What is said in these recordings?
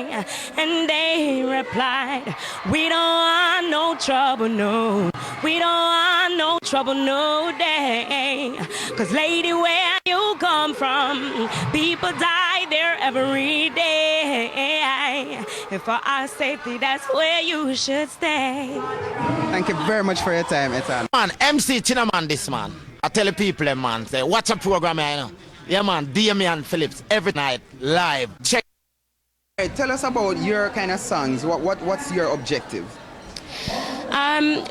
why? And they replied, we don't want no trouble, no. We don't want no trouble, no day. Cause lady, where you come from, people die there every day. And for our safety, that's where you should stay. Thank you very much for your time, Etan. Man, MC Chinaman this man. I tell the people, man, say, watch a program, you know. Yeah, man, Damian Phillips, every night, live. Check. Hey, tell us about your kind of songs. What's your objective?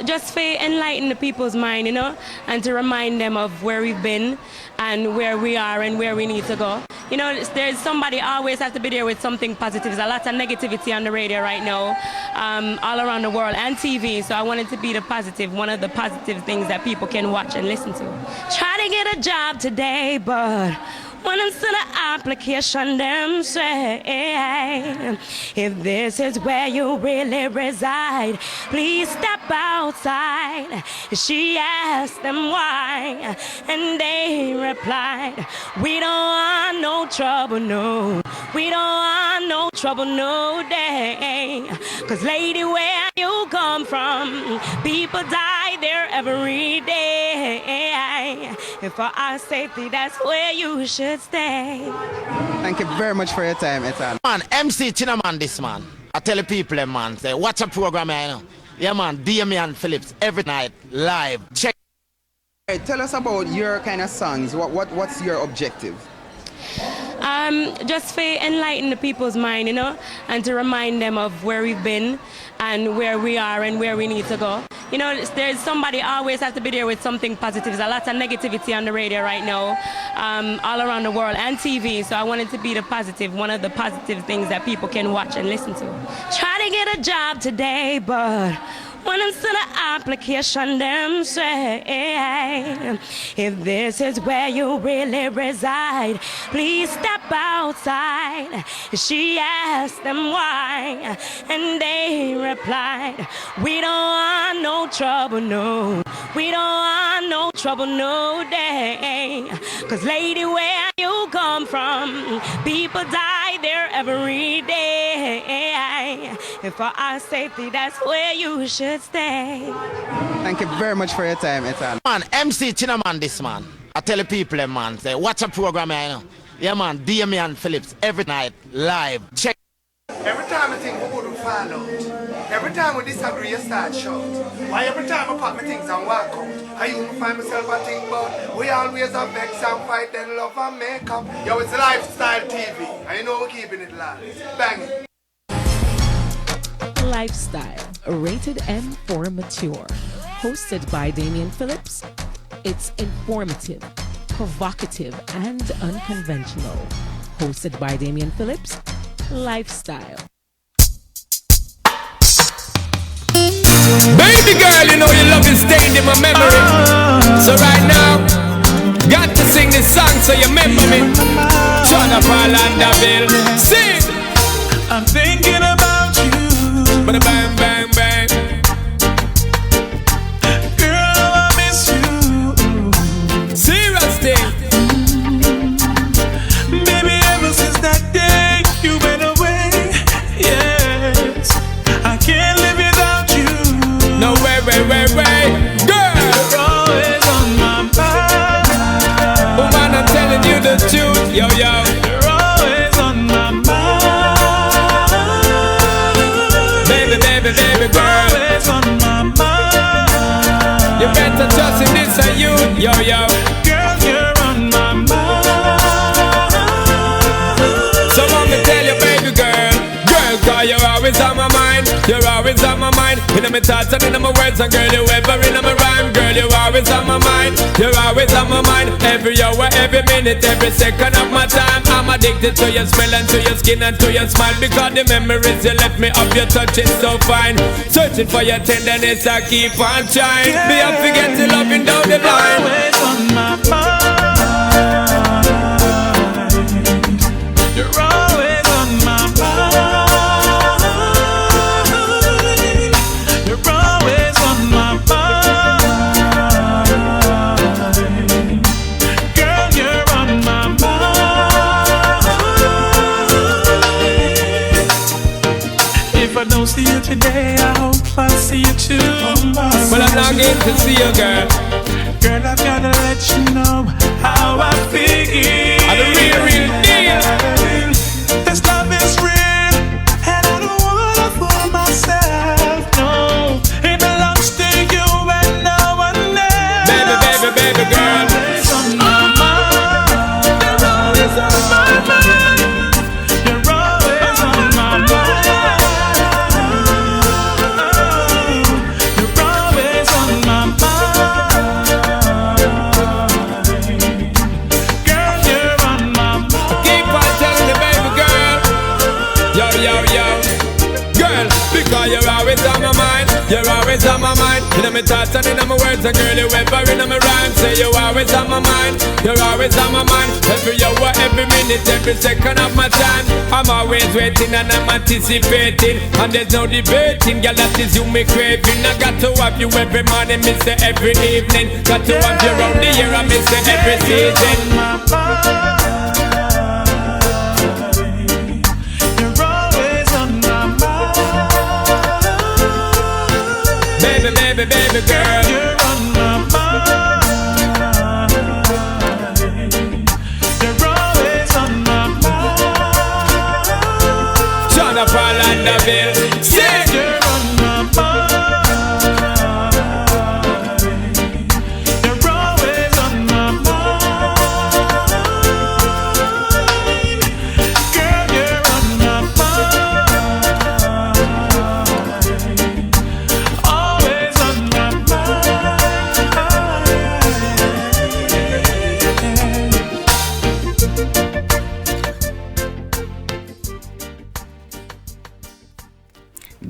Just to enlighten the people's mind, you know, and to remind them of where we've been and where we are and where we need to go. You know, there's somebody always has to be there with something positive. There's a lot of negativity on the radio right now, all around the world, and TV. So I wanted to be the positive, one of the positive things that people can watch and listen to. Try to get a job today, but when I'm still an application, them say, if this is where you really reside, please step outside. She asked them why, and they replied, we don't want no trouble, no. We don't want no trouble, no day. Cause lady, where you come from, people die there every day. And for our safety, that's where you should stay. Thank you very much for your time, Etan. Man, MC Chinaman this man. I tell the people, man, say, watch a program, you know. Yeah, man, Damian Phillips, every night, live. Check. Hey, tell us about your kind of songs. What's your objective? Just to enlighten the people's mind, you know, and to remind them of where we've been and where we are and where we need to go. You know, there's somebody always has to be there with something positive. There's a lot of negativity on the radio right now, all around the world, and TV. So I wanted to be the positive, one of the positive things that people can watch and listen to. Try to get a job today, but when I'm still an application, them say, if this is where you really reside, please step outside. She asked them why, and they replied, we don't want no trouble, no. We don't want no trouble, no day. Cause lady, where you come from, people die there every day. And for our safety, that's where you should stay. Thank you very much for your time, Etan. Man, MC Chinaman this man. I tell the people, man, say, watch a program, you know. Yeah, man, Damian Phillips, every night, live. Check. Every time I think we wouldn't fall out. Every time we disagree, you start shout. Why every time I pack my things and walk out? I even find myself and think about we always have vex and fight and love and make up. Yo, it's Lifestyle TV, and you know we're keeping it live. Bang it. Lifestyle, rated M for mature. Hosted by Damian Phillips. It's informative, provocative, and unconventional. Hosted by Damian Phillips. Lifestyle. Baby girl, you know your love is stained in my memory. So right now, got to sing this song so you remember me. Jonah Paul and Daville. Sing! I'm thinking about you. Bada bang, bang, bang. Girl, I miss you. Serious thing. Baby, ever since that day you went away, yes, I can't live without you. No way, girl, you're always on my mind. Woman, I'm telling you the truth, yo. You're always on my mind. Baby girl, always on my mind. you better trust in this and you, yo. Girl, you're on my mind. So let me tell you, baby girl, cause you're always on my mind. You're always on my mind. In my thoughts and in my words, and girl, you ever in my rhyme. Girl, you're always on my mind. You're always on my mind. Every hour, every minute, every second of my time. I'm addicted to your smell and to your skin and to your smile. Because the memories you left me of your touch is so fine. Searching for your tenderness, I keep on trying. Be I forget to loving down the line. Always on my mind. You're always on my mind. You're always on my mind. Girl, you're on my mind. I don't see you today, I hope I see you too. Well, I'm longing to see you, girl. Girl, I've gotta let you know how I feel. I'm the real deal. This love is real, and I don't wanna fool myself. No, it belongs to you and no one else. Baby girl. It's on my mind. You're always on my mind. You're always on my mind. You're always on my mind. Girl, you're on my mind. Keep on telling the baby girl. Yo. Girl, because you're always on my mind. You're always on my mind. In my thoughts and in my words, and girl, you ever in my rhyme. Say you're always on my mind. You're always on my mind. Every hour, every minute, every second of my time. I'm always waiting and I'm anticipating. And there's no debating, girl, that is you me craving. I got to have you every morning, miss it every evening. Got to have you around the year, I miss it every season. You're always on my mind. Baby girl. You're on my mind. You're always on my mind. John of Orlandoville. Sing. You're on my mind. You're always on my mind. Girl, you're on my mind. Always on my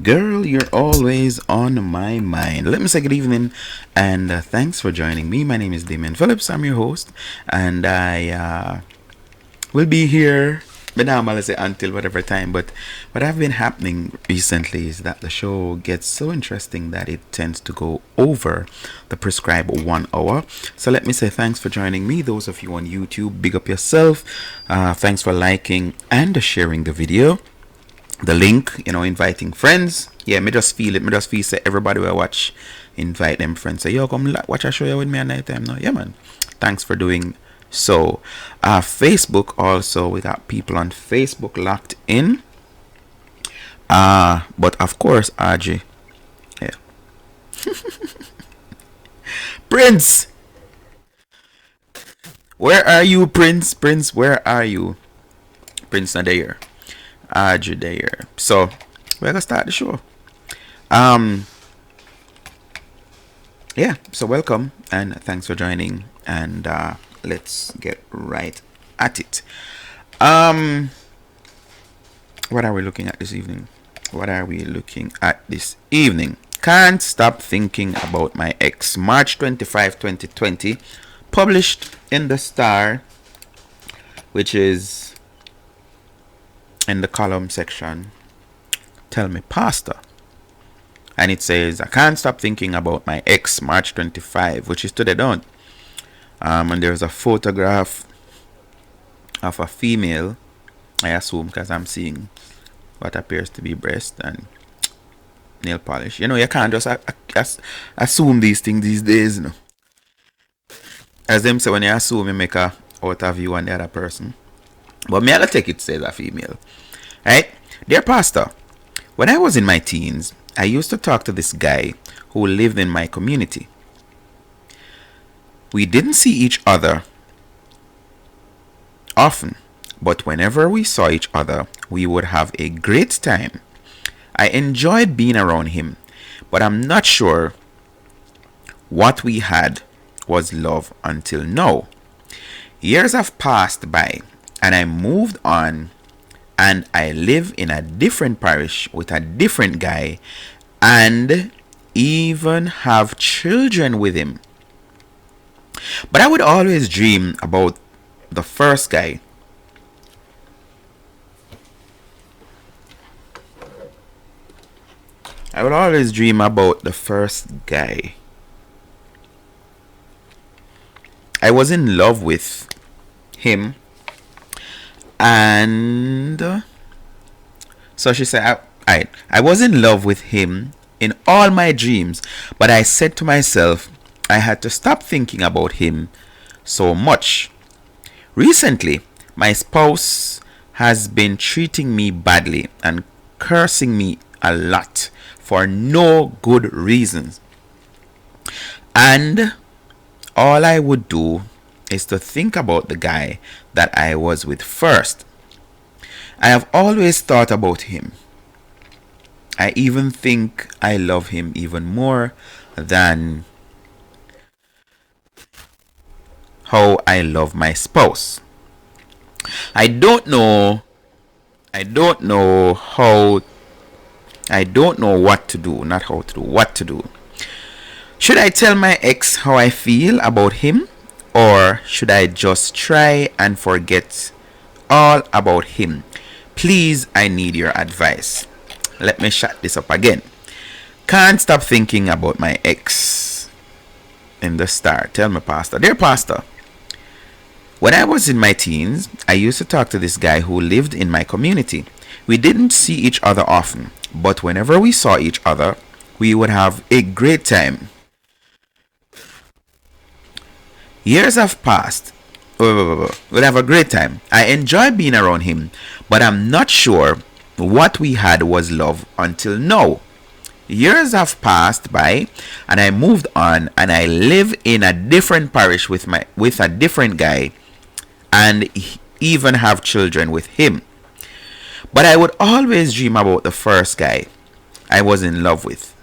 Girl, you're always on my mind. Let me say good evening and thanks for joining me. My name is Damien Phillips. I'm your host, and I will be here. But now I'm gonna say until whatever time. But what have been happening recently is that the show gets so interesting that it tends to go over the prescribed 1 hour. So let me say thanks for joining me. Those of you on YouTube, big up yourself. Thanks for liking and sharing the video. The link, inviting friends. Yeah, me just feel it. Me just feel say everybody will watch, invite them friends. Say, yo, come watch a show with me at night time. No, yeah, man. Thanks for doing so. Facebook also, we got people on Facebook locked in. But of course, RJ. Yeah. Prince! Where are you, Prince? Prince, where are you? Prince not there. RJ there. So, we're gonna start the show. Yeah, so welcome and thanks for joining, and let's get right at it. What are we looking at this evening? Can't Stop Thinking About My Ex, March 25, 2020, published in The Star, which is in the column section, Tell Me Pastor. And it says, I can't stop thinking about my ex, March 25, which is today done. And there's a photograph of a female, I assume, because I'm seeing what appears to be breast and nail polish. You can't just assume these things these days, As them say, when you assume, you make a out of you and the other person. But me, I'll take it says a female. Right? Dear Pastor, when I was in my teens, I used to talk to this guy who lived in my community. We didn't see each other often, but whenever we saw each other, we would have a great time. I enjoyed being around him, but I'm not sure what we had was love until now. Years have passed by, and I moved on, and I live in a different parish with a different guy, and even have children with him. But I would always dream about the first guy. I would always dream about the first guy. I was in love with him, and so she said, I was in love with him in all my dreams, but I said to myself I had to stop thinking about him so much. Recently, my spouse has been treating me badly and cursing me a lot for no good reasons. And all I would do is to think about the guy that I was with first. I have always thought about him. I even think I love him even more than how I love my spouse. I don't know what to do, not how to do, what to do. Should I tell my ex how I feel about him, or should I just try and forget all about him? Please, I need your advice. Let me shut this up again. Can't stop thinking about my ex in the star. Tell me, Pastor. Dear Pastor, when I was in my teens, I used to talk to this guy who lived in my community. We didn't see each other often, but whenever we saw each other, we would have a great time. Years have passed. We'd have a great time. I enjoy being around him, but I'm not sure what we had was love until now. Years have passed by and I moved on, and I live in a different parish with a different guy, and even have children with him. But I would always dream about the first guy I was in love with.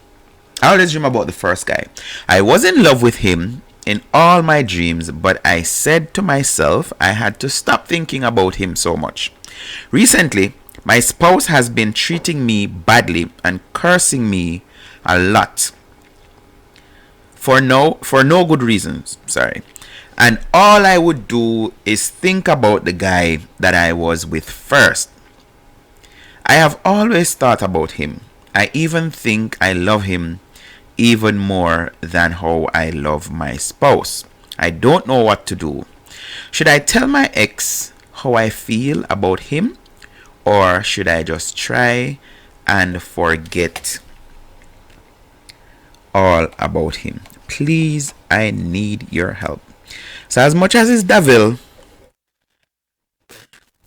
I always dream about the first guy. I was in love with him in all my dreams, but I said to myself I had to stop thinking about him so much. Recently, my spouse has been treating me badly and cursing me a lot for no good reasons. And all I would do is think about the guy that I was with first. I have always thought about him. I even think I love him even more than how I love my spouse. I don't know what to do. Should I tell my ex how I feel about him, or should I just try and forget all about him? Please, I need your help. So as much as it's Davil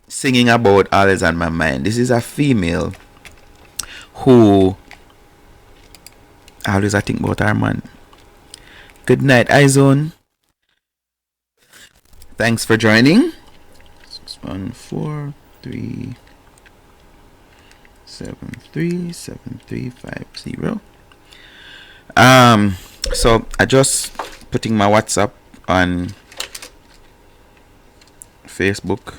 singing about all is on my mind, this is a female who always I think about her man. Good night, iZone. Thanks for joining. 614-373-7350. So I just putting my WhatsApp on Facebook.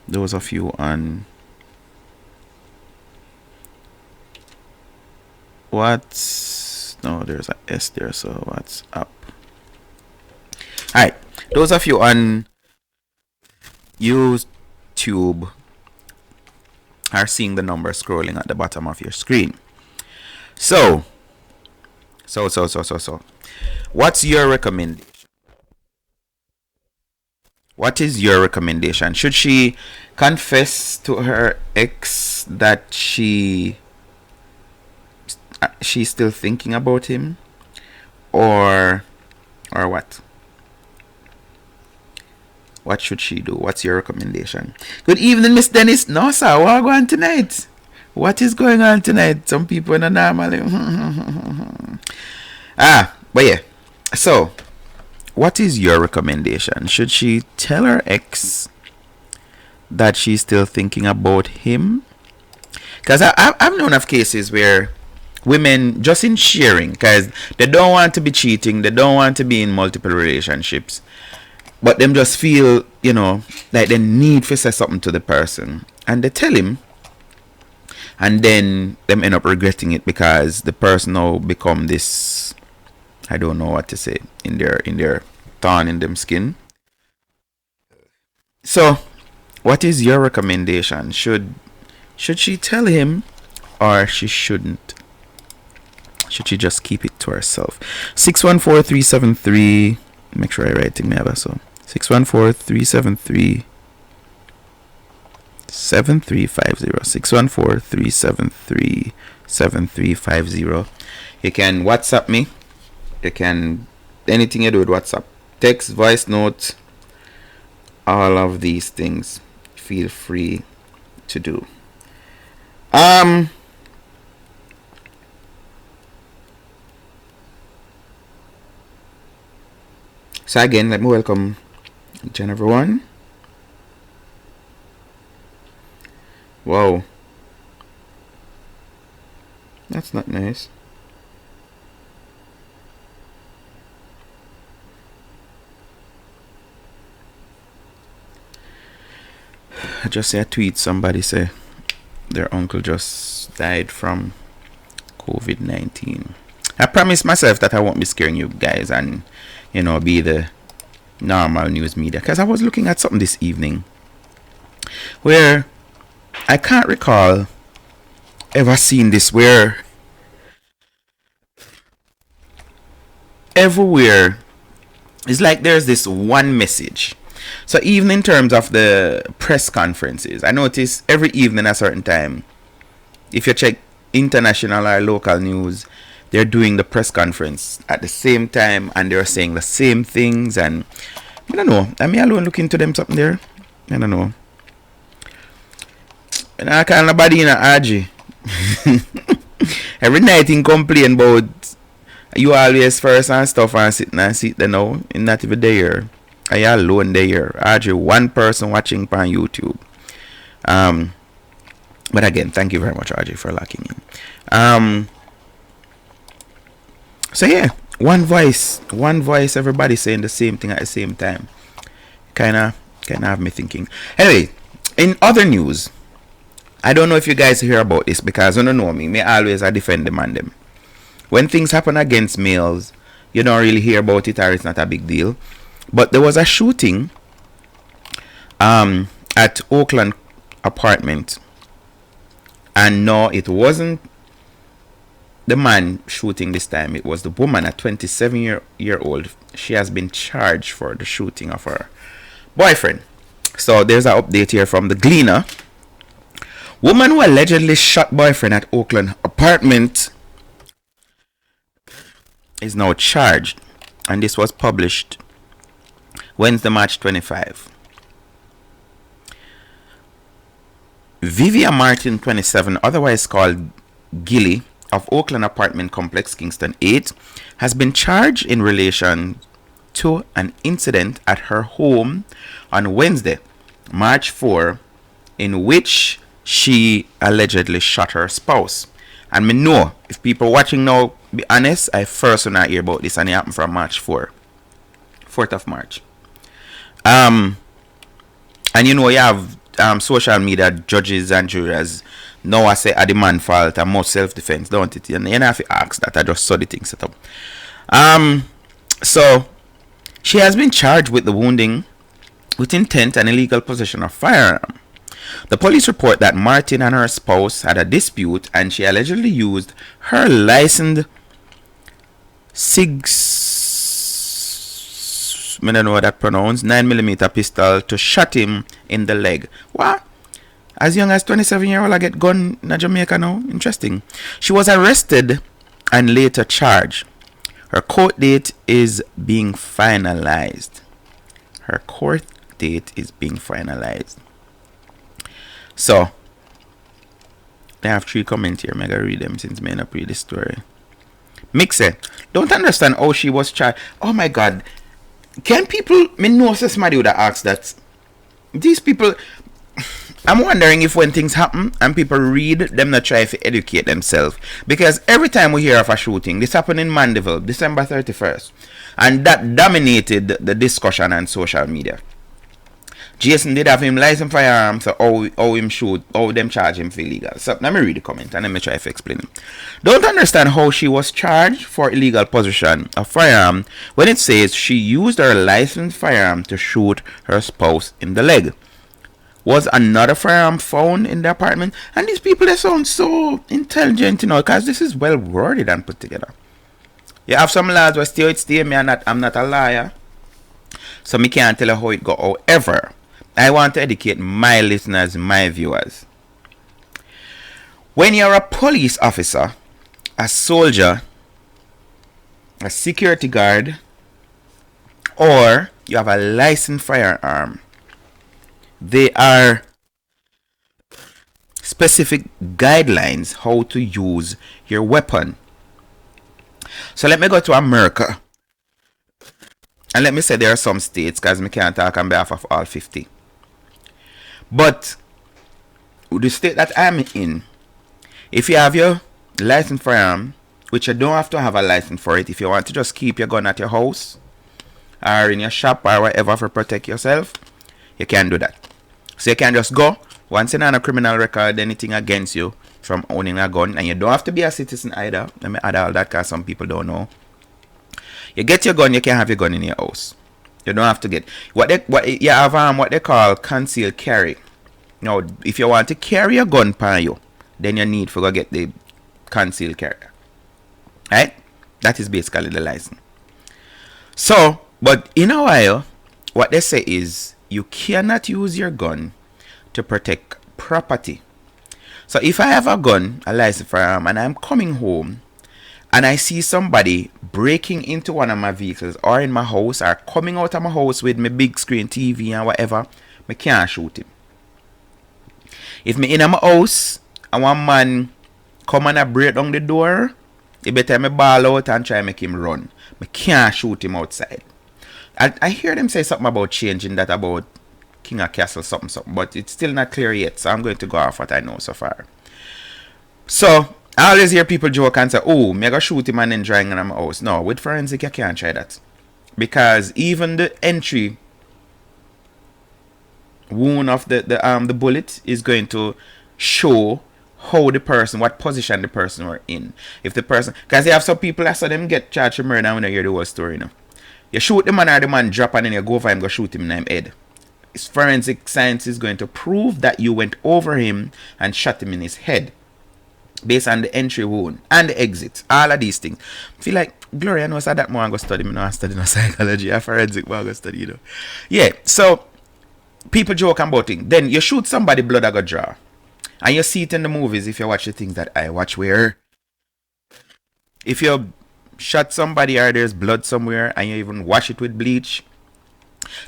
Those of you on there's a S there, so what's up? Alright, those of you on YouTube are seeing the number scrolling at the bottom of your screen. So what's your recommendation? What is your recommendation? Should she confess to her ex that she's still thinking about him, or what? What should she do? What's your recommendation? Good evening, Miss Dennis. No, sir. What are going tonight? What is going on tonight? Some people in a normally. But yeah. So, what is your recommendation? Should she tell her ex that she's still thinking about him? Because I've known of cases where women just in sharing, because they don't want to be cheating, they don't want to be in multiple relationships, but them just feel, like they need to say something to the person, and they tell him, and then them end up regretting it because the person now become this, I don't know what to say, in their thorn in them skin. So what is your recommendation? Should she tell him, or she shouldn't? Should she just keep it to herself? 614-373. Make sure I write it. So 614-373 7350 614 373 7350. You can WhatsApp me. You can anything you do with WhatsApp, text, voice note, all of these things. Feel free to do. So again, let me welcome each and everyone. Wow, that's not nice. I just see a tweet, somebody say their uncle just died from COVID-19. I promised myself that I won't be scaring you guys and, you know, be the normal news media, because I was looking at something this evening where I can't recall ever seeing this, where everywhere it's like there's this one message. So even in terms of the press conferences, I notice every evening at a certain time, if you check international or local news, they're doing the press conference at the same time and they're saying the same things. And I don't know, am I alone looking to them something there? I don't know. And I can't nobody in a RG. Every night in complain about you always first and stuff and sit there now. And not even there. I alone there. RG, one person watching on YouTube. But again, thank you very much, RG, for locking in. So yeah, one voice, everybody saying the same thing at the same time. Kinda have me thinking. Anyway, in other news, I don't know if you guys hear about this, because you don't know me always I defend them and them. When things happen against males, you don't really hear about it, or it's not a big deal. But there was a shooting at Oakland apartment, and no, it wasn't the man shooting this time. It was the woman, a 27-year-old. She has been charged for the shooting of her boyfriend. So there's an update here from the Gleaner. Woman who allegedly shot boyfriend at Oakland apartment is now charged, and this was published Wednesday, March 25. Vivian Martin, 27, otherwise called Gilly, of Oakland apartment complex, Kingston 8, has been charged in relation to an incident at her home on Wednesday, March 4, in which she allegedly shot her spouse. And me know, if people watching now be honest, I first when I hear about this, and it happened from March 4th of March. And you know, you have social media judges and jurors now I say the man fault and more self-defense, don't it? And you have to ask that. I just saw the thing set up. So she has been charged with the wounding with intent and illegal possession of firearm. The police report that Martin and her spouse had a dispute, and she allegedly used her licensed I don't know what that pronounced, 9mm pistol to shot him in the leg. What? As young as 27-year-old, I get gun in Jamaica now? Interesting. She was arrested and later charged. Her court date is being finalized. So, I have 3 comments here. I'm going to read them since I not read this story. Mixe, don't understand how she was charged. Oh my God. Can people, me know somebody would have asked that. These people, I'm wondering if when things happen and people read, them not try to educate themselves. Because every time we hear of a shooting, this happened in Mandeville, December 31st. And that dominated the discussion on social media. Jason did have him license firearms, so how him shoot, how them charge him for illegal. So let me read the comment and let me try to explain it. Don't understand how she was charged for illegal possession of firearm when it says she used her licensed firearm to shoot her spouse in the leg. Was another firearm found in the apartment? And these people, they sound so intelligent, you know, because this is well worded and put together. You have some lads who stay me, I'm not a liar, so me can't tell you how it go. However, I want to educate my listeners, my viewers. When you're a police officer, a soldier, a security guard, or you have a licensed firearm, there are specific guidelines how to use your weapon. So let me go to America. And let me say there are some states, because I can't talk on behalf of all 50. But the state that I'm in, if you have your licensed firearm, which you don't have to have a license for it, if you want to just keep your gun at your house or in your shop or whatever for protect yourself, you can do that. So you can just go, once you're on a criminal record, anything against you from owning a gun, and you don't have to be a citizen either. Let me add all that because some people don't know. You get your gun, you can have your gun in your house. You don't have to get what they call concealed carry. Now, if you want to carry a gun by you, then you need to go get the concealed carry. Right? That is basically the license. So, but in a while, what they say is you cannot use your gun to protect property. So if I have a gun, a licensed firearm, and I'm coming home and I see somebody breaking into one of my vehicles or in my house or coming out of my house with my big screen TV and whatever, I can't shoot him. If me in my house and one man come and I break down the door, you better me ball out and try make him run. I can't shoot him outside. I hear them say something about changing that about King of Castle something, but it's still not clear yet, so I'm going to go off what I know so far. So I always hear people joke and say, oh, me go shoot him and then drag him in my house. No, with forensic you can't try that, because even the entry wound of the bullet is going to show how the person, what position the person were in. If the person, because you have some people that saw them get charged with murder when you hear the whole story now. You shoot the man or the man drop and then you go for him, go shoot him in the head. Forensic science is going to prove that you went over him and shot him in his head based on the entry wound and the exit, all of these things. I feel like Gloria knows that more. I'm going to study. I study no psychology or forensic, but I'm going to study, you know. Yeah, so people joke about it. Then you shoot somebody, blood I go draw. And you see it in the movies if you watch the things that I watch, where if you shot somebody or there's blood somewhere and you even wash it with bleach,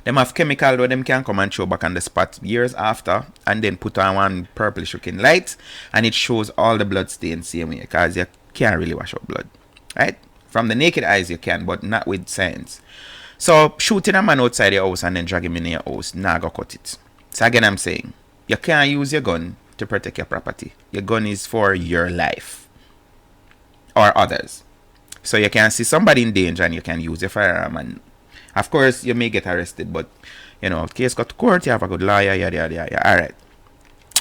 them have chemical where them can come and show back on the spot years after and then put on one purplish looking light and it shows all the blood stains same way, because you can't really wash out blood, right? From the naked eyes you can, but not with science. So shooting a man outside your house and then drag him in your house, nah, go cut it. So again, I'm saying you can't use your gun to protect your property. Your gun is for your life or others. So you can see somebody in danger and you can use your firearm, and of course you may get arrested, but you know, case got to court, you have a good lawyer, yada yada yada. Alright.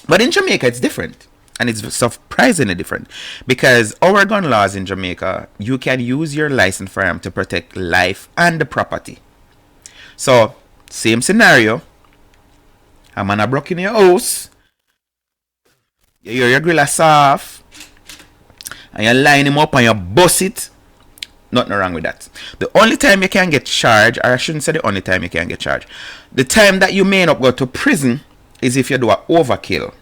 But in Jamaica it's different. And it's surprisingly different, because our gun laws in Jamaica, you can use your licensed firearm to protect life and the property. So same scenario, a man a broke in your house, you hear your grill a soft, and you line him up and you bust it. Nothing wrong with that. The only time you can get charged, or I shouldn't say the only time you can get charged, the time that you may not go to prison is if you do an overkill.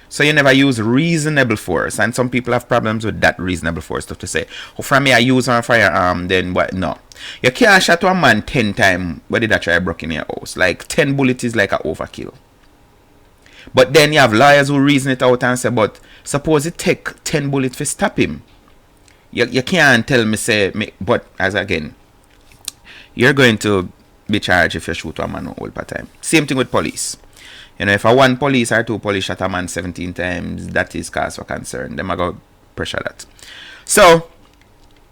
So you never use reasonable force, and some people have problems with that reasonable force stuff to say, oh, from me I use a firearm, then what? No. You can't shot a man 10 times when did I try broke in your house. Like 10 bullets is like an overkill. But then you have lawyers who reason it out and say, but suppose it take 10 bullets to stop him. You can't tell me, say, but as again, you're going to be charged if you shoot a man all the time. Same thing with police. You know, if a one police or two police shot a man 17 times, that is cause for concern. Them are going to pressure that. So,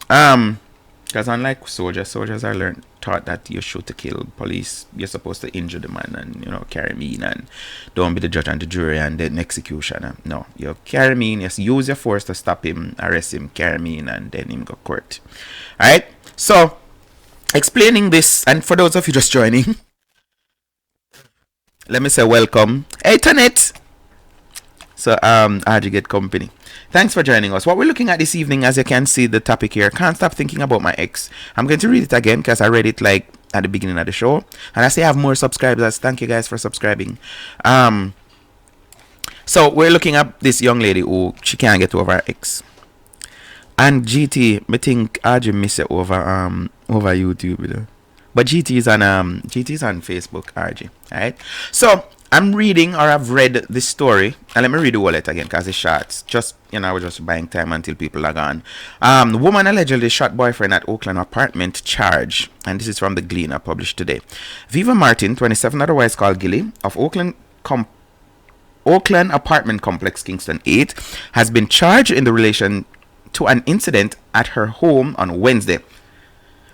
because unlike soldiers are taught that you shoot to kill. Police, you're supposed to injure the man and, you know, carry me in and don't be the judge and the jury and then executioner. No, you carry me in, you use your force to stop him, arrest him, carry me in, and then him go court. Alright, so explaining this, and for those of you just joining, let me say welcome. Hey Tanet, So how'd you get company? Thanks for joining us. What we're looking at this evening, as you can see the topic here, can't stop thinking about my ex. I'm going to read it again because I read it like at the beginning of the show. And I say I have more subscribers. Thank you guys for subscribing. So we're looking at this young lady who she can't get over her ex. And GT, I think I just miss it over YouTube, you know. But GT is on Facebook, RG. Alright. So I'm reading, or I've read this story, and let me read the wallet again because it's short. Just, you know, we're just buying time until people are gone. The woman allegedly shot boyfriend at Oakland apartment, charge, and this is from the Gleaner, published today. Viva Martin, 27, otherwise called Gilly, of Oakland apartment complex, Kingston 8, has been charged in the relation to an incident at her home on Wednesday,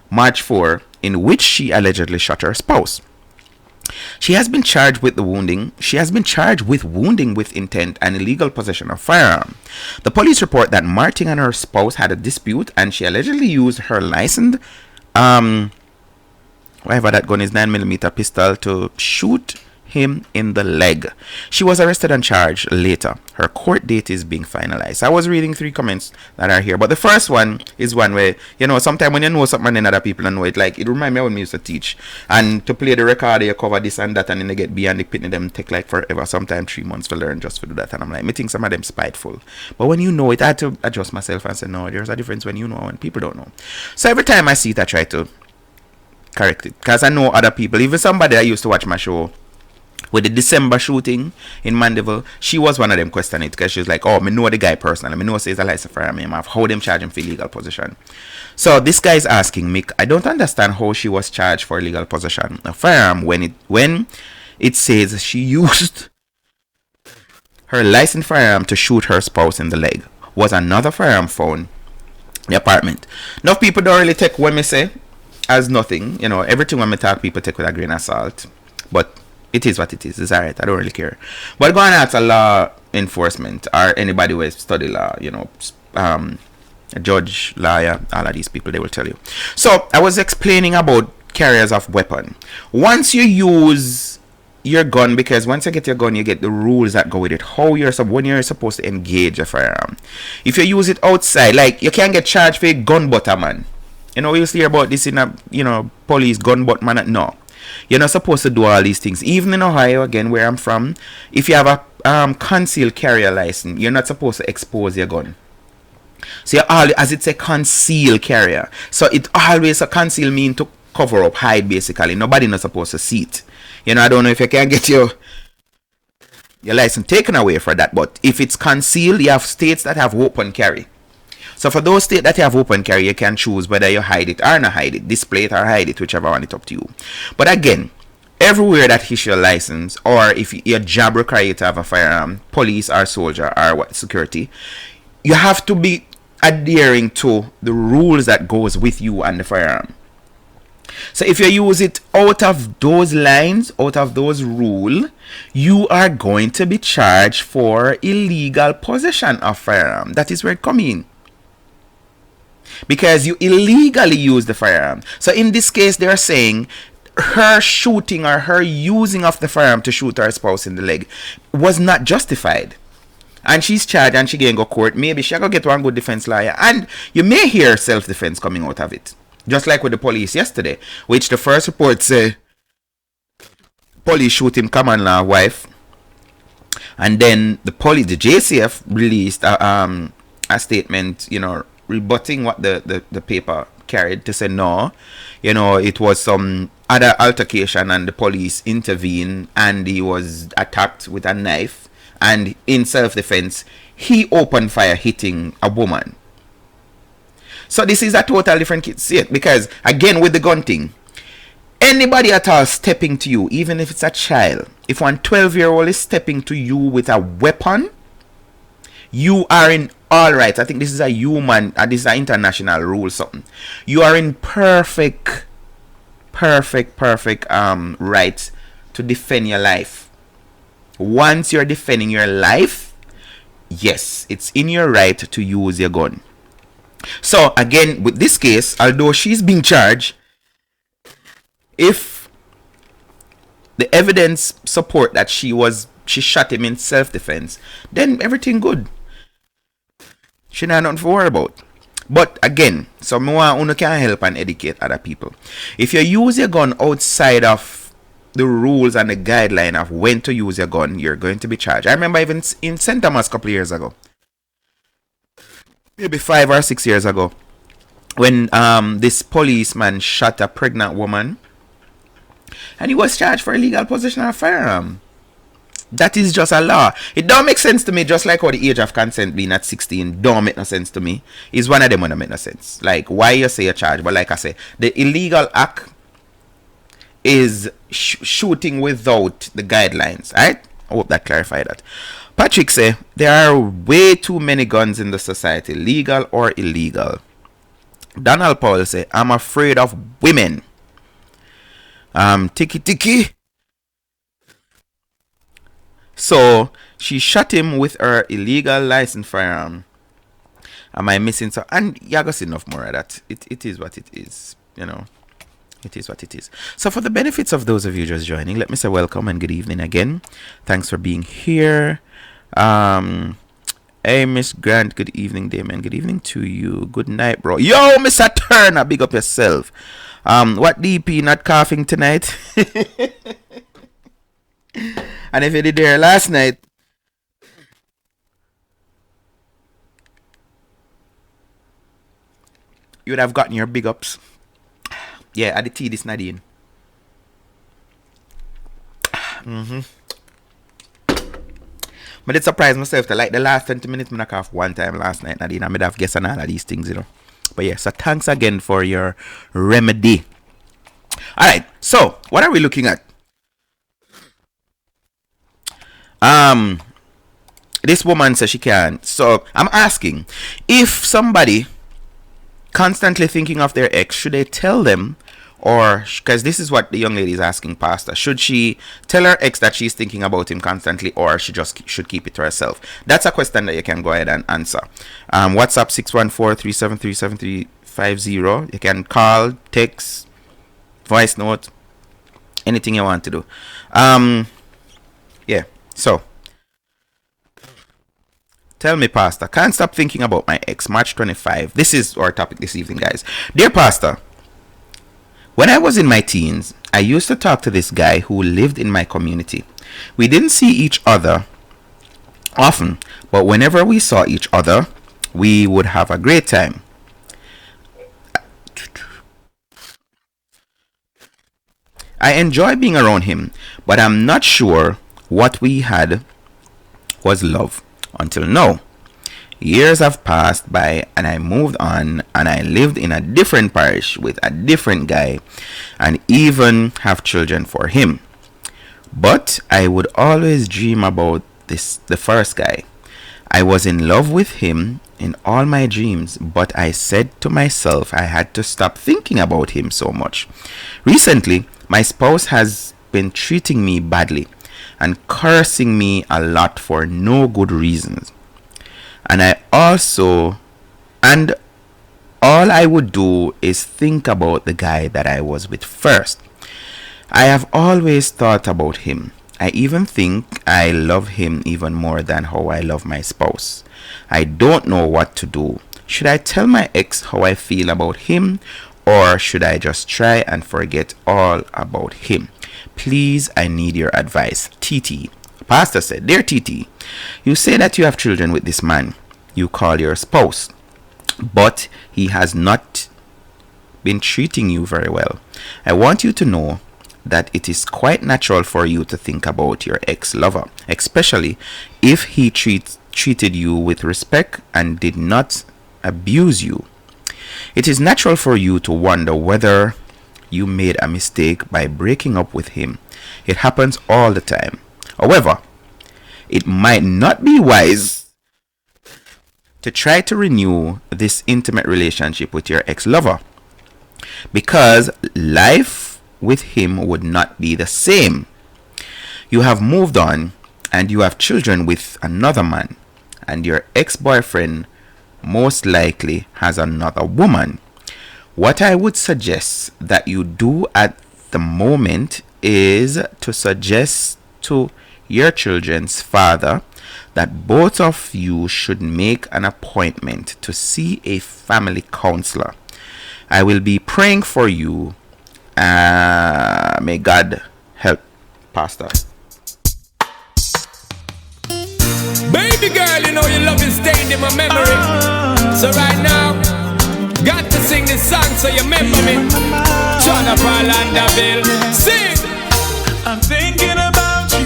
March 4, in which she allegedly shot her spouse. She has been charged with wounding with intent and illegal possession of firearm. The police report that Martin and her spouse had a dispute, and she allegedly used her licensed whatever that gun is, 9mm pistol to shoot him in the leg. She was arrested and charged later. Her court date is being finalized. I was reading 3 comments that are here, but the first one is one where, you know, sometimes when you know something and other people don't know it, like it reminds me of when we used to teach, and to play the record you cover this and that, and then they get beyond the pit and them take like forever, sometimes 3 months to learn just to do that. And I'm like, me think some of them spiteful, but when you know it, I had to adjust myself and say, no, there's a difference when you know and people don't know. So every time I see it, I try to correct it, because I know other people, even somebody that used to watch my show with the December shooting in Mandeville, she was one of them questioning it, because she was like, oh, me know the guy personally, me know says a license for him, how them charge him for illegal possession. So this guy is asking me, I don't understand how she was charged for illegal possession of firearm when it says she used her licensed firearm to shoot her spouse in the leg. Was another firearm found in the apartment? Now people don't really take what me say as nothing, you know, everything when me talk people take with a grain of salt, but it is what it is. It's alright. I don't really care. But go and ask a law enforcement or anybody who study law, you know, a judge, lawyer, all of these people, they will tell you. So I was explaining about carriers of weapon. Once you use your gun, because once you get your gun, you get the rules that go with it. How when you're supposed to engage a firearm. If you use it outside, like you can't get charged for a gun butter, man. You know, we used to hear about this in a, you know, police gun butt man. No. You're not supposed to do all these things. Even in Ohio, again, where I'm from, if you have a concealed carrier license, you're not supposed to expose your gun. So as it's a concealed carrier. So it always, a conceal mean to cover up, hide basically. Nobody not supposed to see it. You know, I don't know if you can get your license taken away for that, but if it's concealed, you have states that have open carry. So for those states that you have open carry, you can choose whether you hide it or not hide it, display it or hide it, whichever one, it's up to you. But again, everywhere that issue a license, or if your job requires you to have a firearm, police or soldier or what, security, you have to be adhering to the rules that goes with you and the firearm. So if you use it out of those lines, out of those rules, you are going to be charged for illegal possession of firearm. That is where it comes in. Because you illegally use the firearm. So in this case, they are saying her shooting or her using of the firearm to shoot her spouse in the leg was not justified. And she's charged and she can go court. Maybe she can get one good defense lawyer. And you may hear self-defense coming out of it. Just like with the police yesterday, which the first report say police shoot him common law wife. And then the JCF released a statement, you know, rebutting what the paper carried to say no, you know, it was some other altercation and the police intervened and he was attacked with a knife, and in self-defense he opened fire hitting a woman. So this is a total different case, because again with the gun thing, anybody at all stepping to you, even if it's a child, if one 12-year-old is stepping to you with a weapon, you are in all right. I think this is a human, this is an international rule, something. You are in perfect right to defend your life. Once you're defending your life, yes, it's in your right to use your gun. So again, with this case, although she's being charged, if the evidence support that she was she shot him in self-defense, then everything good. She not nothing to worry about. But again, so me want uno can help and educate other people. If you use your gun outside of the rules and the guideline of when to use your gun, you're going to be charged. I remember even in St. Thomas a couple of years ago, maybe 5 or 6 years ago, when this policeman shot a pregnant woman, and he was charged for illegal possession of a firearm. That is just a law. It don't make sense to me, just like how the age of consent being at 16 don't make no sense to me. Is one of them when make no sense. Like, why you say a charge? But like I say, the illegal act is shooting without the guidelines. Right? I hope that clarified that. Patrick say, there are way too many guns in the society, legal or illegal. Donald Paul say, I'm afraid of women. Tiki. So she shot him with her illegal licensed firearm. Am I missing so? And you got enough more of that. It is what it is, you know. It is what it is. So for the benefits of those of you just joining, let me say welcome and good evening again. Thanks for being here. Hey Miss Grant, good evening, Damon. Good evening to you. Good night, bro. Yo, Mr. Turner, big up yourself. What DP not coughing tonight? And if you did there last night, you would have gotten your big ups. Yeah, at the tea this Nadine. But it surprised myself that like the last 20 minutes I cough one time last night, Nadine. I made have guessed on all of these things, you know. But yeah, so thanks again for your remedy. Alright, so what are we looking at? This woman says she can't. So I'm asking, if somebody constantly thinking of their ex, should they tell them, or because this is what the young lady is asking, Pastor, should she tell her ex that she's thinking about him constantly, or she just should keep it to herself? That's a question that you can go ahead and answer. WhatsApp 614-373-7350. You can call, text, voice note, anything you want to do. Yeah. So, tell me, Pastor, can't stop thinking about my ex, March 25. This is our topic this evening, guys. Dear Pastor, when I was in my teens, I used to talk to this guy who lived in my community. We didn't see each other often, but whenever we saw each other, we would have a great time. I enjoy being around him, but I'm not sure what we had was love until now. Years have passed by and I moved on and I lived in a different parish with a different guy and even have children for him. But I would always dream about the first guy. I was in love with him in all my dreams, but I said to myself I had to stop thinking about him so much. Recently, my spouse has been treating me badly and cursing me a lot for no good reasons. And all I would do is think about the guy that I was with first. I have always thought about him. I even think I love him even more than how I love my spouse. I don't know what to do. Should I tell my ex how I feel about him, or should I just try and forget all about him? Please, I need your advice. TT. Pastor said, Dear TT, you say that you have children with this man you call your spouse, but he has not been treating you very well. I want you to know that it is quite natural for you to think about your ex-lover, especially if he treated you with respect and did not abuse you. It is natural for you to wonder whether you made a mistake by breaking up with him. It happens all the time. However, it might not be wise to try to renew this intimate relationship with your ex-lover, because life with him would not be the same. You have moved on and you have children with another man, and your ex-boyfriend most likely has another woman. What I would suggest that you do at the moment is to suggest to your children's father, that both of you should make an appointment to see a family counselor. I will be praying for you. May God help, Pastor. Baby girl, you know your love is stained in my memory. So right now, got to sing this song so you remember me. Chana Palandaville, sing. I'm thinking about you.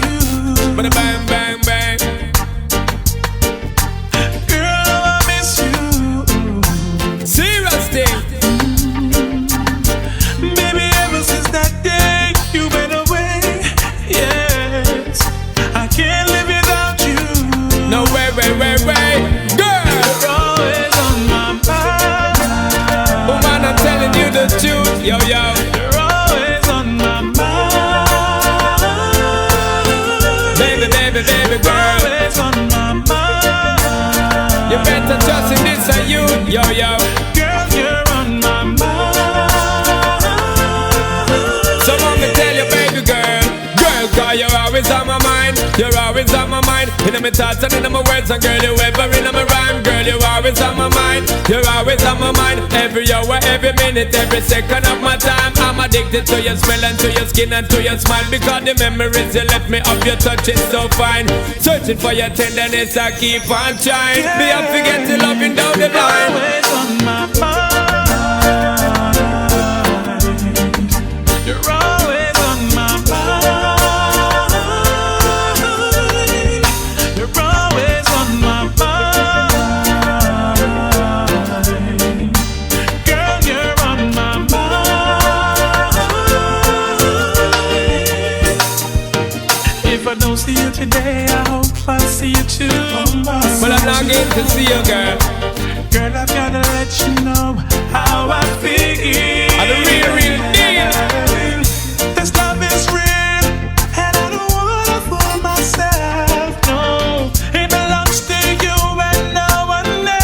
Bada bang bang bang. Girl, I miss you. Serious thing. Baby, ever since that day you went away, yes, I can't live without you. No way, girl. You're always on my mind. Woman, I'm telling you the truth, yo. You're always on my mind. Baby, You're girl. always on my mind. You better trust in this and you, yo. Girl, you're on my mind. So let me tell you, baby girl, cause you're always on my mind. You're always on my mind. In my thoughts and in my words, and girl, you ever in my rhyme. Girl, you're always on my mind. You're always on my mind. Every hour, every minute, every second of my time. I'm addicted to your smell and to your skin and to your smile. Because the memories you left me of your touch is so fine. Searching for your tenderness, I keep on trying. Me, I forget to loving down the line. Always on my mind. You're always on my mind. You're always on my mind. Girl, you're on my mind. If I don't see you today, I hope I see you too. But I'm not going to see you, girl. Girl, I've gotta let you know how I feel. I'm the real deal. This love is real, and I don't wanna fool myself. No, it belongs to you and no one else.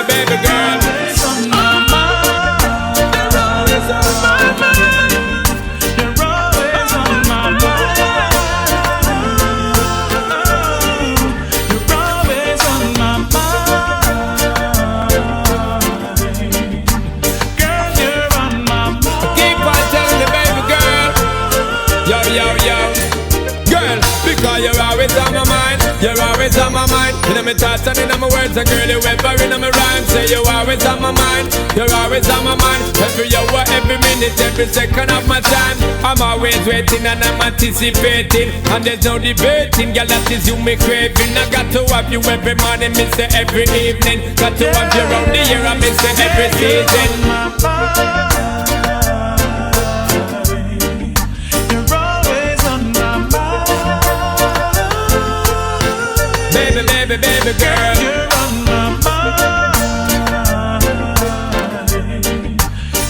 Baby girl. Always on my mind. You're always on my mind. You're always on my mind. You're always on my mind. Girl, you're on my mind. Keep on telling the baby girl. Yo. Girl, because you're always on my mind. You're always on my mind. In my thoughts and in my words, and girl, you ever in my rhyme. Say you're always on my mind. You're always on my mind. Every hour, every minute, every second of my time. I'm always waiting and I'm anticipating. And there's no debating, girl, that is you me craving. I got to have you every morning, miss it every evening. Got to have you around the year, I miss it every season. You're always on my mind. Baby girl. You're on my mind.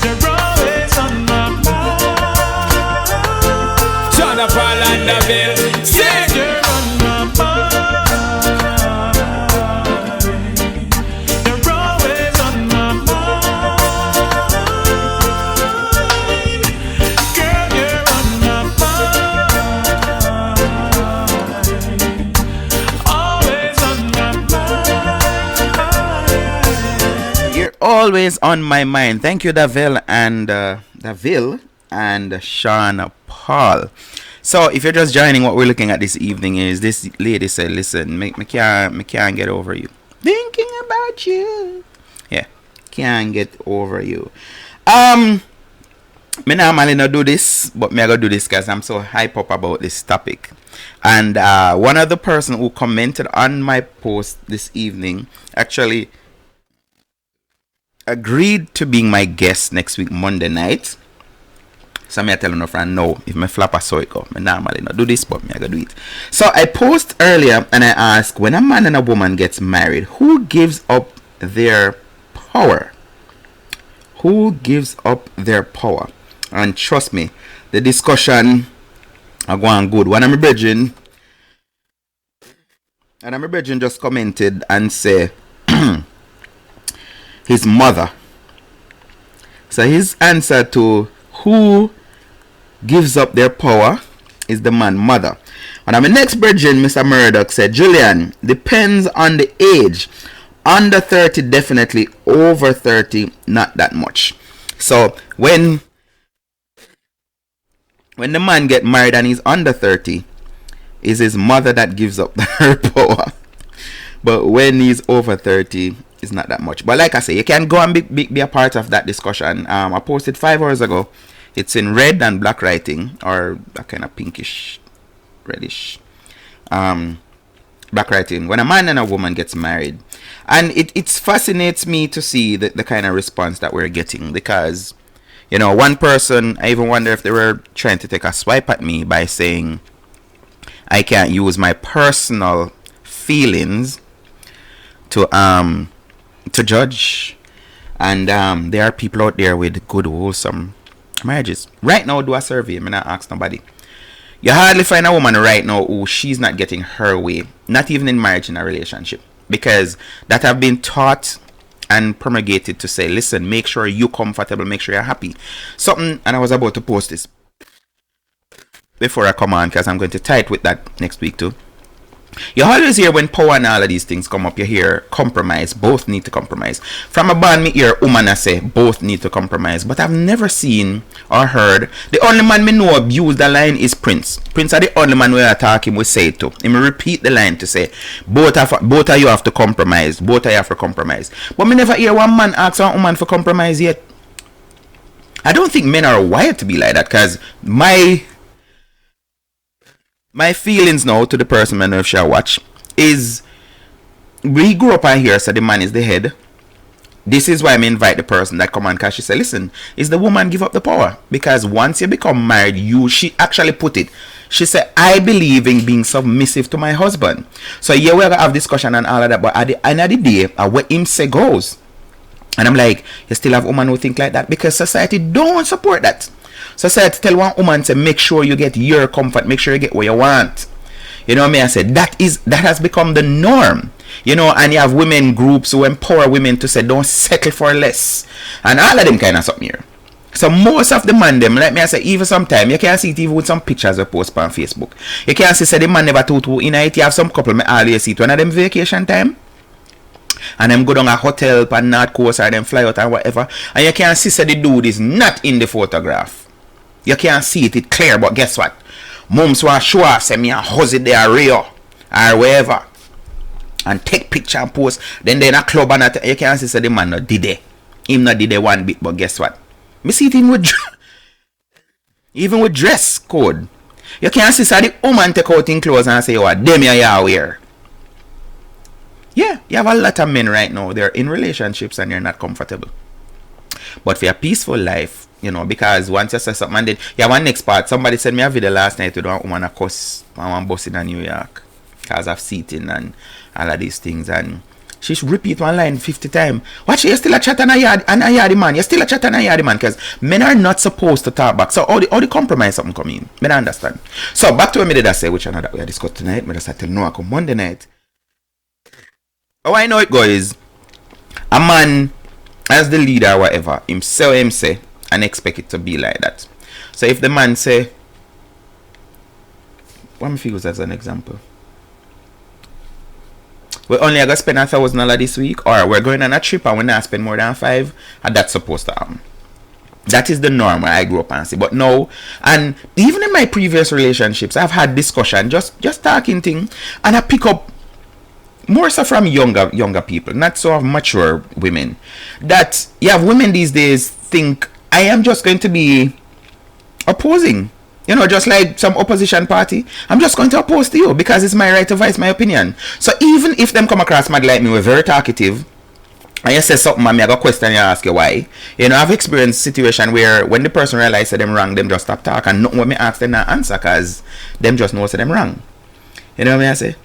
You're always on my mind. Chana Palandaville, sing. You're on my mind. You're always on my mind. Girl, you're on my mind. Always on my mind. You're always on my mind. Thank you, Davil and Sean Paul. So if you're just joining, what we're looking at this evening is this lady said, listen, me can't get over you. Thinking about you. Yeah, can't get over you. Me normally not do this, but me I gotta do this because I'm so hype up about this topic. And one of the person who commented on my post this evening actually agreed to being my guest next week Monday night. So me I tell no friend no, if me flap a so it go. Me normally not do this, but me I gotta do it. So I post earlier and I ask, when a man and a woman gets married, who gives up their power? Who gives up their power? And trust me, the discussion are going good. One of my brethren just commented and say his mother. So his answer to who gives up their power is the man mother. And my next brethren, Mr. Murdoch, said, Julian, depends on the age. Under 30, definitely. Over 30, not that much. So when the man get married and he's under 30, is his mother that gives up her power. But when he's over 30, it's not that much. But like I say, you can go and be a part of that discussion. I posted 5 hours ago. It's in red and black writing, or a kind of pinkish, reddish black writing. When a man and a woman gets married. And it fascinates me to see the kind of response that we're getting. Because, you know, one person, I even wonder if they were trying to take a swipe at me by saying I can't use my personal feelings to judge. And there are people out there with good, wholesome marriages. Right now, do a survey. I'm not ask nobody. You hardly find a woman right now who she's not getting her way. Not even in marriage, in a relationship. Because that have been taught and promulgated to say, listen, make sure you're comfortable, make sure you're happy. Something, and I was about to post this before I come on, because I'm going to tie it with that next week too. You always hear when power and all of these things come up, you hear compromise, both need to compromise. From a band, me hear woman I say both need to compromise, but I've never seen or heard. The only man me know abuse the line is Prince. Prince are the only man where I talk him will say it to. He may repeat the line to say both of you have to compromise, both of you have to compromise. But me never hear one man ask one woman for compromise yet. I don't think men are wired to be like that, because my feelings now to the person I know if she'll watch is we grew up on here, so the man is the head. This is why I invite the person that come on, because she said, listen, is the woman give up the power? Because once you become married, she actually put it. She said, I believe in being submissive to my husband. So yeah, we're gonna have discussion and all of that, but at the end of the day, what him say goes. And I'm like, you still have women who think like that? Because society don't support that. Society tell one woman to make sure you get your comfort, make sure you get what you want. You know what I mean? I said that has become the norm. You know, and you have women groups who empower women to say don't settle for less. And all of them kind of something here. So most of the man them, like me I say, even sometimes you can see it even with some pictures we post on Facebook. You can see say the man never told who in it. You have some couple me always see it one of them vacation time. And them go down a hotel on North Coast or them fly out or whatever. And you can see say the dude is not in the photograph. You can't see it clear, but guess what? Mums want show off, say me a hustle there Rio or wherever. And take picture and post. Then they in a club and you can't see say the man not did it. Him not did it one bit, but guess what? Me see it even with dress code. You can't see say the woman take out in clothes and say, oh, them you wear. Yeah, you have a lot of men right now. They're in relationships and they're not comfortable. But for a peaceful life, you know, because once you say something, and then you have one next part. Somebody sent me a video last night with one woman a cuss on one bus in New York because of seating and all of these things, and she repeat one line 50 times. Watch, you still a chat and a yard man. You still a chat and a yard man, because men are not supposed to talk back. So all the compromise something come in. Men understand. So back to what me did I say, which I know that we are discussed tonight. Me just tell Noah come Monday night. How I know it goes, a man as the leader or whatever, him say and expect it to be like that. So if the man say, what me figures as an example, we only gonna spend $1,000 this week, or we're going on a trip and we're not spend more than 5, and that's supposed to happen. That is the norm where I grew up and see. But no, and even in my previous relationships, I've had discussion, just talking thing, and I pick up more so from younger people, not so of mature women, that you have women these days think I am just going to be opposing, you know, just like some opposition party. I'm just going to oppose to you because it's my right to voice my opinion. So even if them come across mad like me, we're very talkative, and you say something and me I got question you ask you why. You know, I've experienced situation where when the person realize that them wrong, them just stop talk, and nothing when me ask them not answer because them just know say them wrong. You know what I say?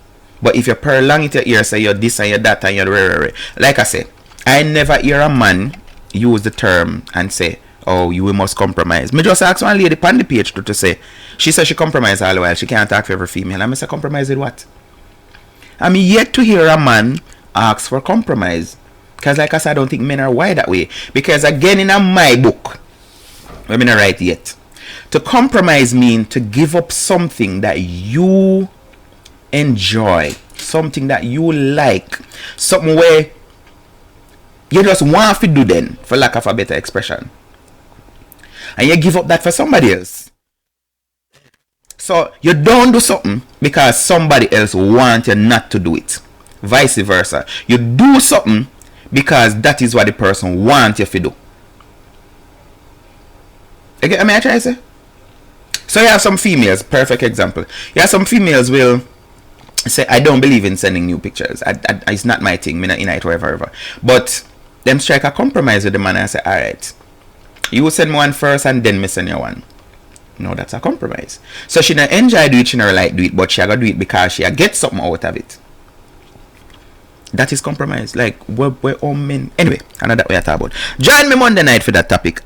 But if you prolong it your ear, say you're this and you're that and you're like I say, I never hear a man use the term and say, oh, you must compromise. Me just ask one lady on the page to say, she says she compromise all the while, she can't talk for every female. And I say, compromise with what? I'm yet to hear a man ask for compromise. Because like I said, I don't think men are wired that way. Because again, in my book, I'm not write yet, To compromise means to give up something that you enjoy, something that you like, something where you just want to do then, for lack of a better expression. And you give up that for somebody else. So you don't do something because somebody else wants you not to do it. Vice versa. You do something because that is what the person wants you to do. You get what I try to say? So you have some females, perfect example. You have some females will say, I don't believe in sending new pictures. It's not my thing. Me not in it, whatever. But them strike a compromise with the man and say, alright, you will send me one first and then me send you one. No, that's a compromise. So she not enjoy do it, she not like do it, but she gotta do it because she get something out of it. That is compromise. Like we're all men. Anyway, another way I talk about. Join me Monday night for that topic.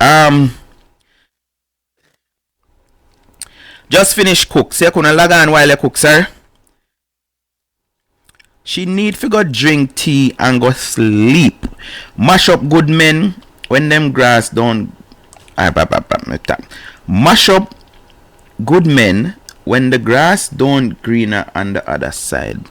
Just finish cook. Say you couldn't log on while you cook, sir. She need to go drink tea and go sleep. Mash up good men when them grass don't. Mash up good men when the grass don't greener on the other side.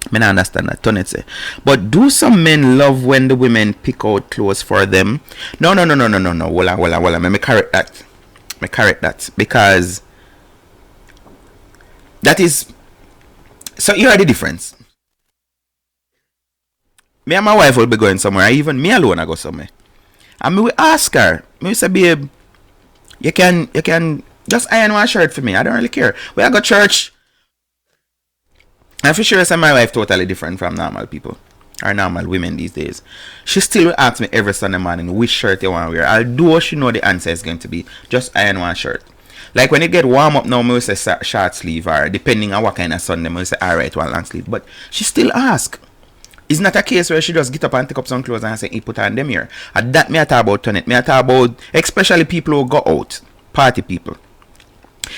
I don't understand that. Turn it say. But do some men love when the women pick out clothes for them? No. Walla. Let me correct that. Because that is. So here are the difference. Me and my wife will be going somewhere. Even me alone I go somewhere. And me will ask her. Me will say, babe, you can just iron one shirt for me. I don't really care. We I go church. I'm for sure my wife totally different from normal people. Or normal women these days. She still will ask me every Sunday morning which shirt you want to wear. Although she know the answer is going to be just iron one shirt. Like when it get warm up now, me will say short sleeve, or depending on what kind of Sunday, me will say alright, one long sleeve. But she still ask. It's not a case where she just get up and take up some clothes and say, put on them here. And that me I talk about tonight. Me I talk about especially people who go out. Party people.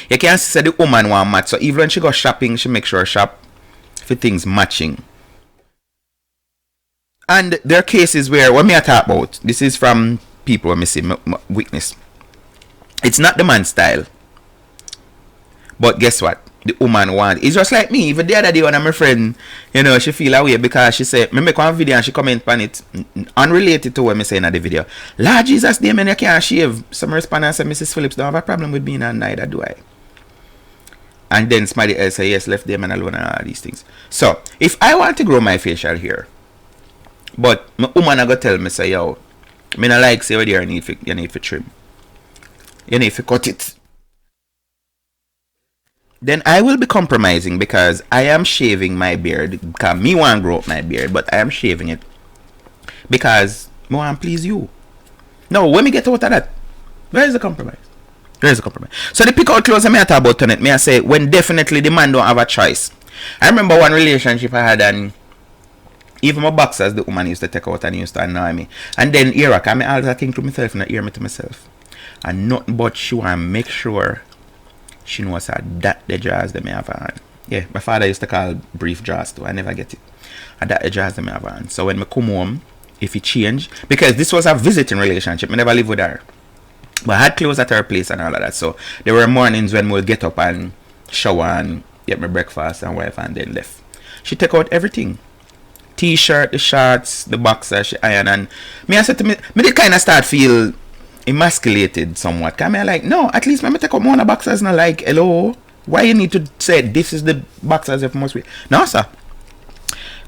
You can see the woman want match. So even when she go shopping, she make sure shop for things matching. And there are cases where, what me I talk about, this is from people when me see witness. It's not the man's style. But guess what? The woman want. It's just like me. Even the other day when my friend, she feel away because she said, me make one video and she comment on it, unrelated to what me saying in the video. Lord Jesus, the man you can't shave. Some respond and say, Mrs. Phillips don't have a problem with being on, neither do I. And then somebody else say, yes, left the man alone and all these things. So, if I want to grow my facial hair, but my woman I go tell me, say, yo, me not like say, you need to trim. You need to cut it. Then I will be compromising because I am shaving my beard. Because me want to grow up my beard, but I am shaving it because I want to please you. No, when me get out of that, where is the compromise? So the pick out clothes I may talk about tonight, may I say when definitely the man don't have a choice. I remember one relationship I had, and even my boxers the woman used to take out and used to annoy me. And then here I come, I always think to myself and I hear me to myself. And nothing but she want to make sure she knows that the jazz they may have on. Yeah, my father used to call brief jazz too. I never get it. And that the jazz they may have on. So when I come home, if it change, because this was a visiting relationship, I never live with her. But I had clothes at her place and all of that. So there were mornings when we'll get up and shower and get my breakfast and whatever and then left. She take out everything. T-shirt, the shorts, the boxer, she iron. And I said to me did kind of start feel emasculated somewhat. Cause I'm like, no, at least me take out more boxers and like, hello, why you need to say this is the boxers if must be? No, sir.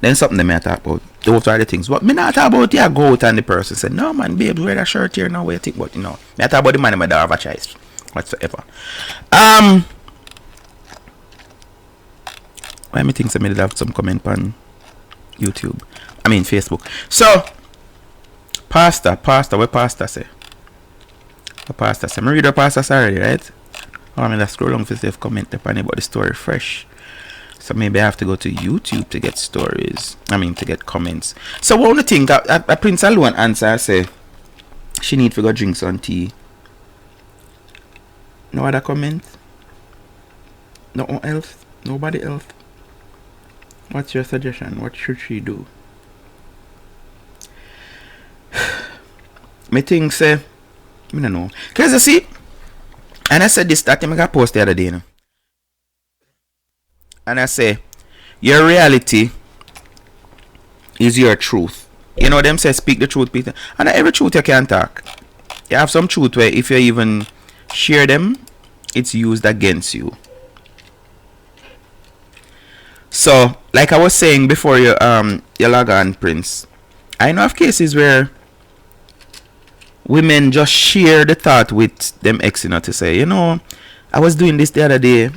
Then something that me I talk about. Those are the things. But me not talk about you go out and the person say, no man, babe, wear that shirt here now, what you think about, me I talk about the man that have a choice whatsoever. Why me think somebody have some comment on YouTube? I mean Facebook. So Pastor, what Pastor say? What Pastor say? I read the Pastor already, right? I mean, I scroll along for safe comment upon it, but the story fresh. So maybe I have to go to YouTube to get stories. I mean, to get comments. So one thing, a Prince Alone answer, I say, she need to go drink some tea. No other comment? No one else? Nobody else? What's your suggestion? What should she do? Me think say, I don't know. Because you see, And I said this, that thing I got post the other day, you know. And I say, your reality is your truth. You know, them say speak the truth, Peter. And every truth you can talk. You have some truth where if you even share them, it's used against you. So, like I was saying before you log on, Prince, I know of cases where women just share the thought with them ex, you know, to say, you know, I was doing this the other day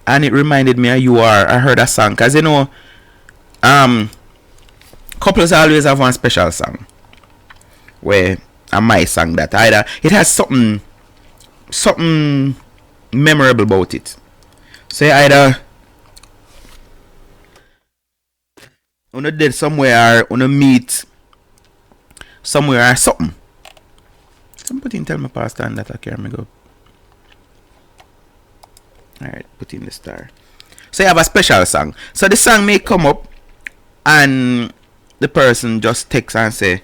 and it reminded me of you, or I heard a song. Because, you know, couples always have one special song where I might sing that. Either it has something memorable about it. Say either on a date somewhere, or on a meet somewhere or something. Somebody tell me past and that I can't go. Alright, put in the star. So you have a special song. So the song may come up and the person just texts and say,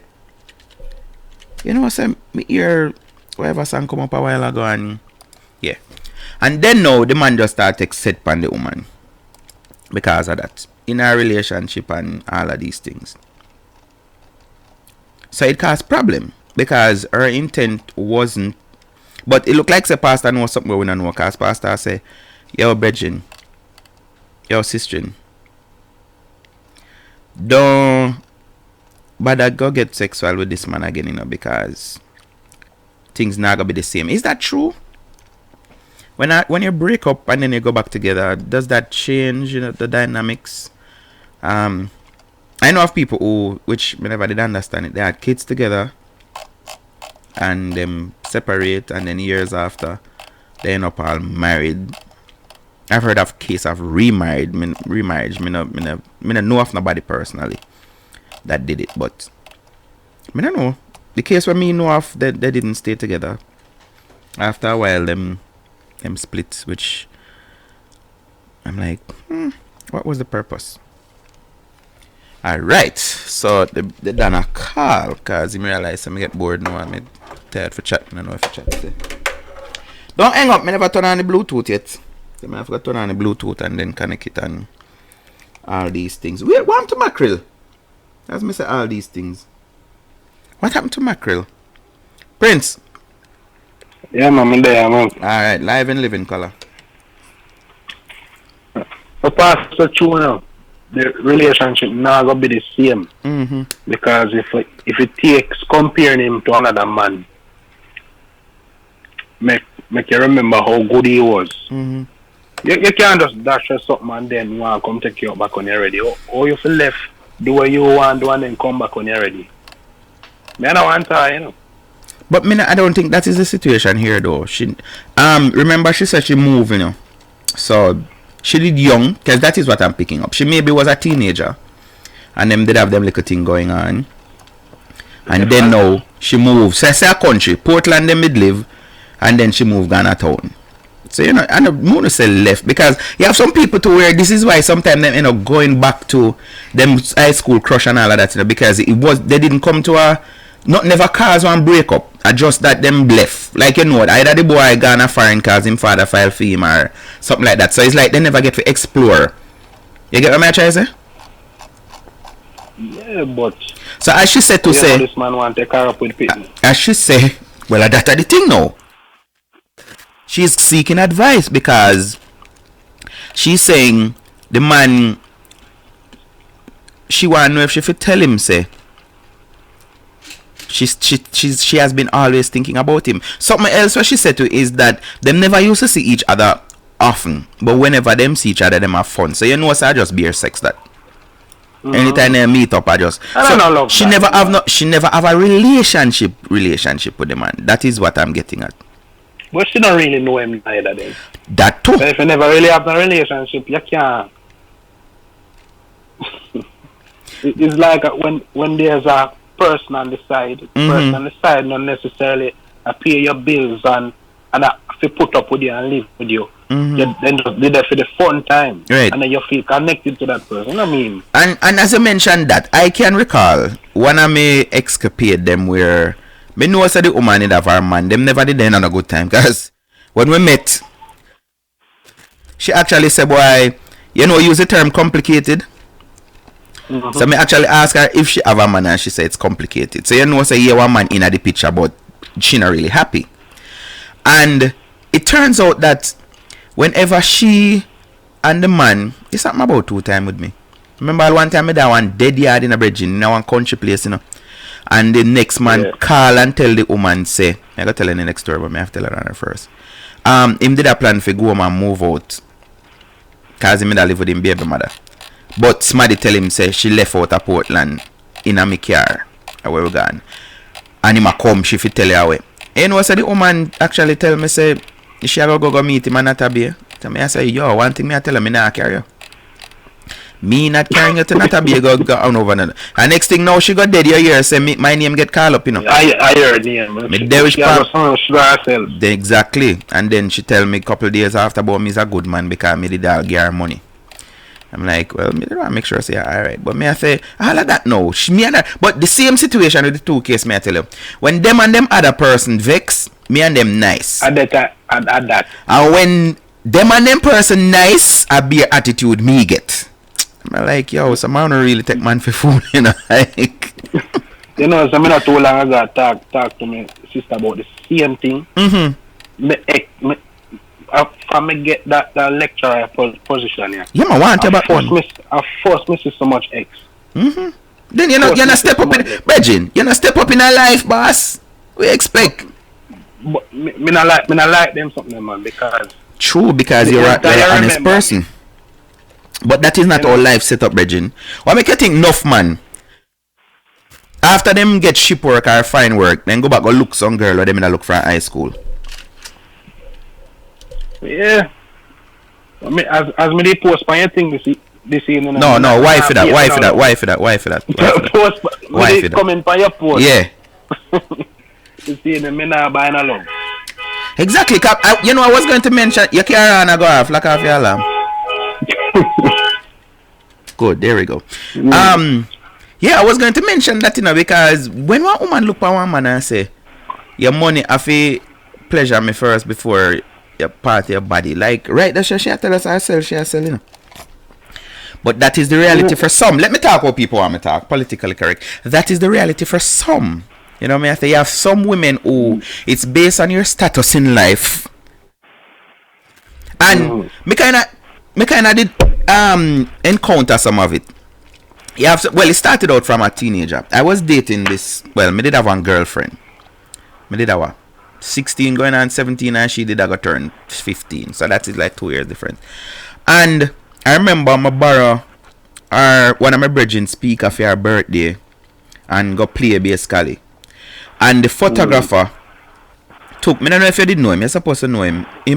you know, say me hear whatever song come up a while ago, and yeah. And then now the man just start text set upon the woman because of that. In a relationship and all of these things. So it caused problem because her intent wasn't. But it looked like the pastor knows something we don't know, because pastor say, yo, brethren, yo, sister, don't bother go get sexual with this man again, you know, because things not gonna be the same. Is that true? When you break up and then you go back together, does that change, you know, the dynamics? I know of people who, which I never did understand it, they had kids together and them separate, and then years after they end up all married. I've heard of case of remarriage. Me no know of nobody personally that did it, but me no know. The case where me know of, they didn't stay together. After a while, them split, which I'm like, what was the purpose? Alright, so they done a call because he realized I get bored now. I'm tired for chatting. I know if I chat today. Don't hang up, I never turn on the Bluetooth yet. So I have to turn on the Bluetooth and then connect it and all these things. Wait, what happened to mackerel? As me say all these things. What happened to mackerel? Prince? Yeah, man, I'm there, man. Alright, live and living color. The past is true now. The relationship now gonna be the same. Because if it takes comparing him to another man, make you remember how good he was. You can't just dash or something and then want to come take you back on your ready. Or you feel left, do what you want to, and then come back on your ready. Me I don't want to, you know. But I don't think that is the situation here though. She remember she said she moved, you know. So she did young, because that is what I'm picking up. She maybe was a teenager and them did have them little thing going on. And then now she moved. So I say a country, Portland them did live, and then she moved Ghana town. So you know, I don't want to say left, because you have some people to where this is why sometimes them end up going back to them high school crush and all of that, you know, because they didn't come to a never cause one breakup. Just that them left. Like, you know, either the boy gone a foreign cause him father file for him or something like that. So it's like they never get to explore. You get what I'm trying to say? Yeah, but so as she said to say, this man want to take her up with people. As she say, well, that's the thing now. She's seeking advice because she's saying the man, she want to know if she should tell him, say, she has been always thinking about him. Something else what she said to is that them never used to see each other often, but whenever them see each other, them have fun. So you know, so I just bear sex that. Anytime they meet up, I just. So she never have a relationship with the man. That is what I'm getting at. But she don't really know him either then. That too. So if you never really have a relationship, you can't. It's like when there's a person on the side, not necessarily pay your bills and if put up with you and live with you. Then just do that for the fun time, right? And then you feel connected to that person. You know what I mean? And as I mentioned that, I can recall one of me escapade them where me know that the woman did have her man. Them never did end on a good time because when we met, she actually said, boy, you know, use the term complicated. So me actually ask her if she have a man, and she said it's complicated. So you know, say you one man in the picture, but she not really happy. And it turns out that whenever she and the man, it's something about 2 times with me. Remember one time I did one dead yard in a bridge in one country place, you know. And the next man call and tell the woman, say, I gotta tell her the next story, but I have to tell her on her first. Him did a plan for go home and move out. Cause him did live with him baby mother. But somebody tell him say she left out of Portland in a car where we gone. And him a come, she fit tell her away. And what said the woman actually tell me say she a go meet him and not a beer. So me I say, yo, one thing me I tell her, me not carry you. Me not carrying you to not a beer go on over there. And next thing now she got dead your ear say me, my name get called up, you know. I heard name. Exactly. And then she tell me a couple of days after about me is a good man because me did all give her money. I'm like, well, me don't make sure I say alright. But me I say, all of that no. But the same situation with the 2 case, me I tell you. When them and them other person vex, me and them nice. At that. And when them and them person nice, a beer attitude me get. I'm like, yo, some man don't really take man for fool, you know. Like you know, so me not too long ago talk to me sister about the same thing. From me get that lecturer position here. Yeah, man, want to about one. I force me so much X. Then you not step up in Virgin. You not step up in our life, boss. We expect. But me not like them something, man, because true, because you're an honest person. But that is not all life set up, Virgin. What make you think enough, man? After them get ship work or fine work, then go back go look some girl or them in a look for high school. Yeah. I mean, as me they post by thing this evening. No, why for that? Why for that? Comment by your post. Yeah. This evening, me not buying along. Exactly. You know, I was going to mention you can't run and go off like off your alarm. Good, there we go. Yeah, I was going to mention that, you know, because when one woman look at one man and say, your money have to pleasure me first before you part your body. Like, right, that's what she tell us herself, she you know. But that is the reality for some. Let me talk about people want me talk, politically correct. That is the reality for some. You know what I mean? I say you have some women who it's based on your status in life. And me kinda did encounter some of it. You have it started out from a teenager. I was dating this, me did have one girlfriend. Me did have 16 going on 17 and she did have turn 15. So that is like 2 years difference. And I remember my borrow one of my brethren speaker for her birthday and go play basically. And the photographer took me, I don't know if you did know him, you're supposed to know him. He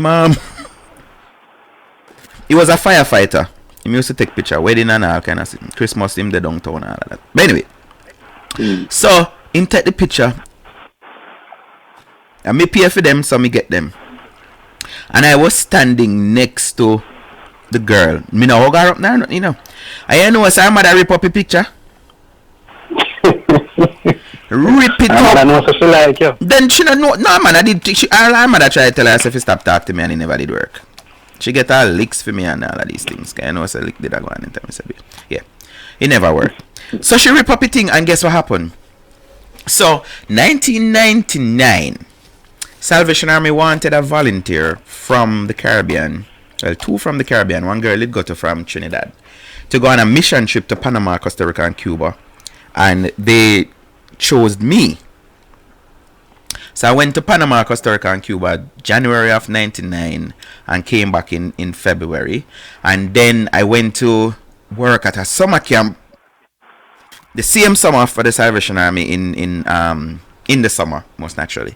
was a firefighter. He used to take picture, wedding and all kind of thing. Christmas in the downtown and all of that. But anyway, so him take the picture. And me pay for them, so me get them. And I was standing next to the girl. Me no hug her up now, you know. And you know, so her mother rip up a picture. Rip it up. Like, yeah. Then she don't know. No man, her mother tried to tell her if you stop talking to me and it never did work. She get all licks for me and all of these things. Cause I know so lick did I go on in time. Yeah. It never worked. So she rip up a thing and guess what happened? So 1999 Salvation Army wanted a volunteer from the Caribbean. Well, 2 from the Caribbean. One girl did go to from Trinidad to go on a mission trip to Panama, Costa Rica and Cuba. And they chose me. So I went to Panama, Costa Rica and Cuba January of 99 and came back in February. And then I went to work at a summer camp the same summer for the Salvation Army in the summer, most naturally.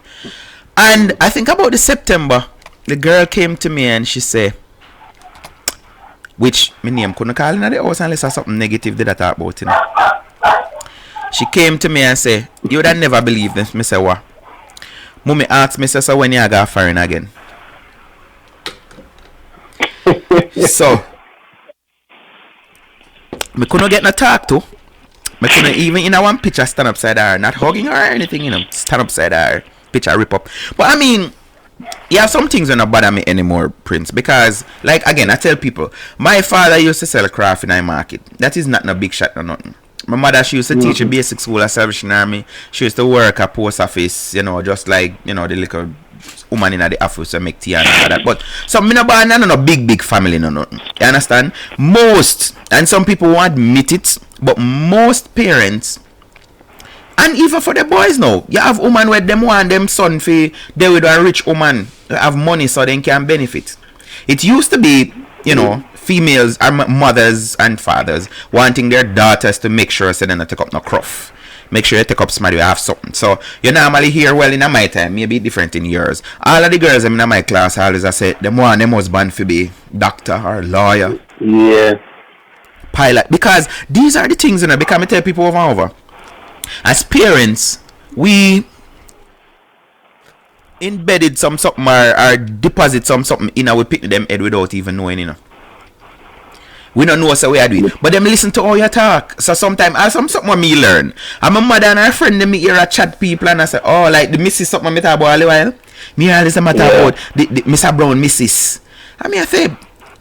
And I think about the September, the girl came to me and she said, which my name couldn't call in the house unless I something negative did I talk about, you know. She came to me and said, you would have never believe this. Me say what? Mommy asked me, so when you go foreign again. So me couldn't get no talk to. Me couldn't even in a one picture stand upside her, not hugging her or anything, you know. Stand upside her, picture rip up. But I mean, yeah, some things don't bother me anymore, Prince, because, like, again, I tell people, my father used to sell craft in a market. That is not no big shot or nothing. My mother, she used to teach a basic school at Salvation Army. She used to work at post office, you know, just like, you know, the little woman in the office to make tea and all that. But some me no born no big family no nothing. You understand? Most, and some people won't admit it, but most parents, and even for the boys now, you have woman where them want them son for they with a rich woman have money so they can benefit. It used to be, you know, females and mothers and fathers wanting their daughters to make sure so they don't take up no cruff. Make sure you take up somebody who have something. So you normally hear, well, in my time, maybe different in yours. All of the girls in my class always I say them want them husband to be doctor or lawyer. Yeah. Pilot. Because these are the things, you know, because I tell people over and over. As parents, we embedded something or deposit something in our pick them head without even knowing, you know. We don't know so we are doing. But them listen to all your talk. So sometimes I something me learn. And my mother and her friend them me hear a chat people and I say, oh, like the missus something me talk about all the while. Me always matter about the Mr. Brown missus. I mean I say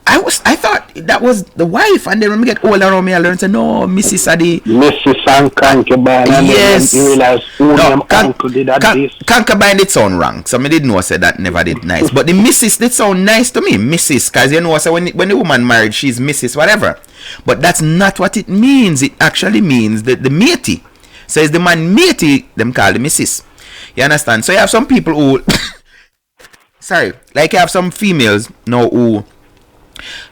I thought that was the wife, and then when we get older around me I learn to no Mrs. Adi Mrs. and Concubine. Yes. And you realize who them uncle did that this. Concubine did sound wrong. So me did know say that never did nice. But the Mrs. did sound nice to me. Mrs. Cause you know so when the woman married she's Mrs. whatever. But that's not what it means. It actually means the matey. So it's the man matey them call the Mrs. You understand? So you have some people who sorry, like you have some females now who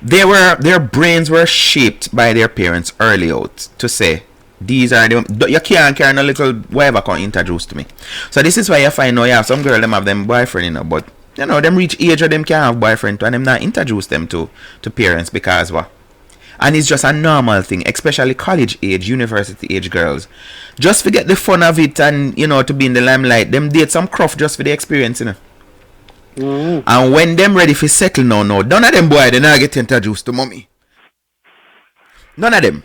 their brains were shaped by their parents early out to say these are the you can't carry a little whatever can introduce to me. So this is why you find now you have some girl them have them boyfriend, you know, but you know them reach age or them can't have boyfriend and them not introduce them to parents because what? And it's just a normal thing, especially college age, university age girls. Just forget the fun of it and you know to be in the limelight. Them date some cruft just for the experience, you know. And when them ready for settle now, none of them boy they not get introduced to mommy. None of them.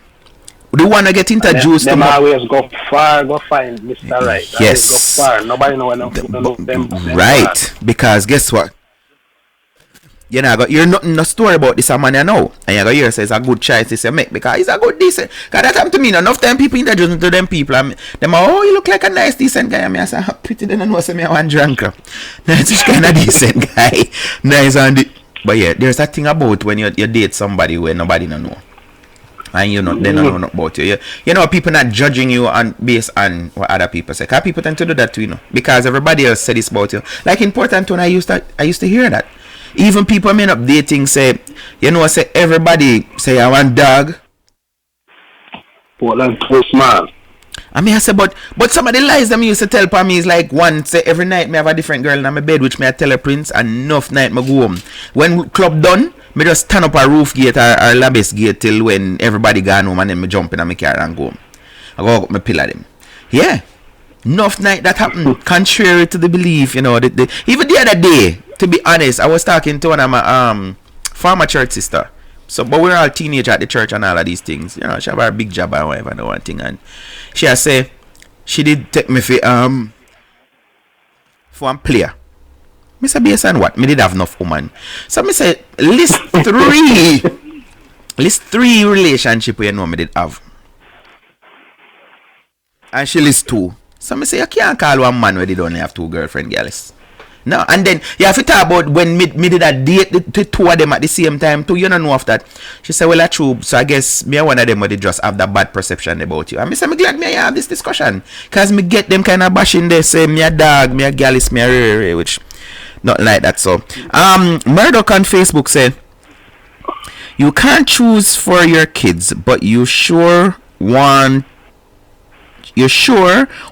The one that get introduced them to always go find Mr. Right. Yes. Go far. Nobody know them. Right. Because guess what? You know, you're not in a story about this man you know. And you go here says a good choice this you make because he's a good decent. Because that happened to me. Enough time people introduce me to them people. And them are, oh, you look like a nice decent guy. And I say, pretty then I know say me one drunker. Nice which kind of decent guy. Nice and but yeah, there's a thing about when you date somebody where nobody don't know. And you know they don't know about you. You know people not judging you on based on what other people say. Because people tend to do that too, you know. Because everybody else said this about you. Like in Portland I used to hear that. Even people men up dating say, you know, say everybody say I want dog. Portland too small. I mean I say but some of the lies them used to tell for me is like one say every night me have a different girl in my bed which me I tell a Prince and enough night me go home. When club done, me just stand up a roof gate or labis gate till when everybody gone home and then me jump in my car and go home. I go up my pillar them. Yeah. Enough night that happened. Contrary to the belief, you know, even the other day, to be honest, I was talking to one of my former church sister. So, but we're all teenage at the church and all of these things. You know, she have a big job and whatever, no one thing. And she has say she did take me for one player. Me say based on what? Me did have enough woman. So me say list three relationship where you know me did have. And she list 2. So me say you can't call one man where they only have 2 girlfriend girls. No, and then you have to talk about when me did a date the 2 of them at the same time too. You don't know of that. She said, well, that's true. So I guess me one of them where they just have that bad perception about you. And me say, me glad me have this discussion. Because me get them kind of bashing they say me a dog, me a gallus, me a rare, which not like that. So Murdoch on Facebook said, you can't choose for your kids, but you sure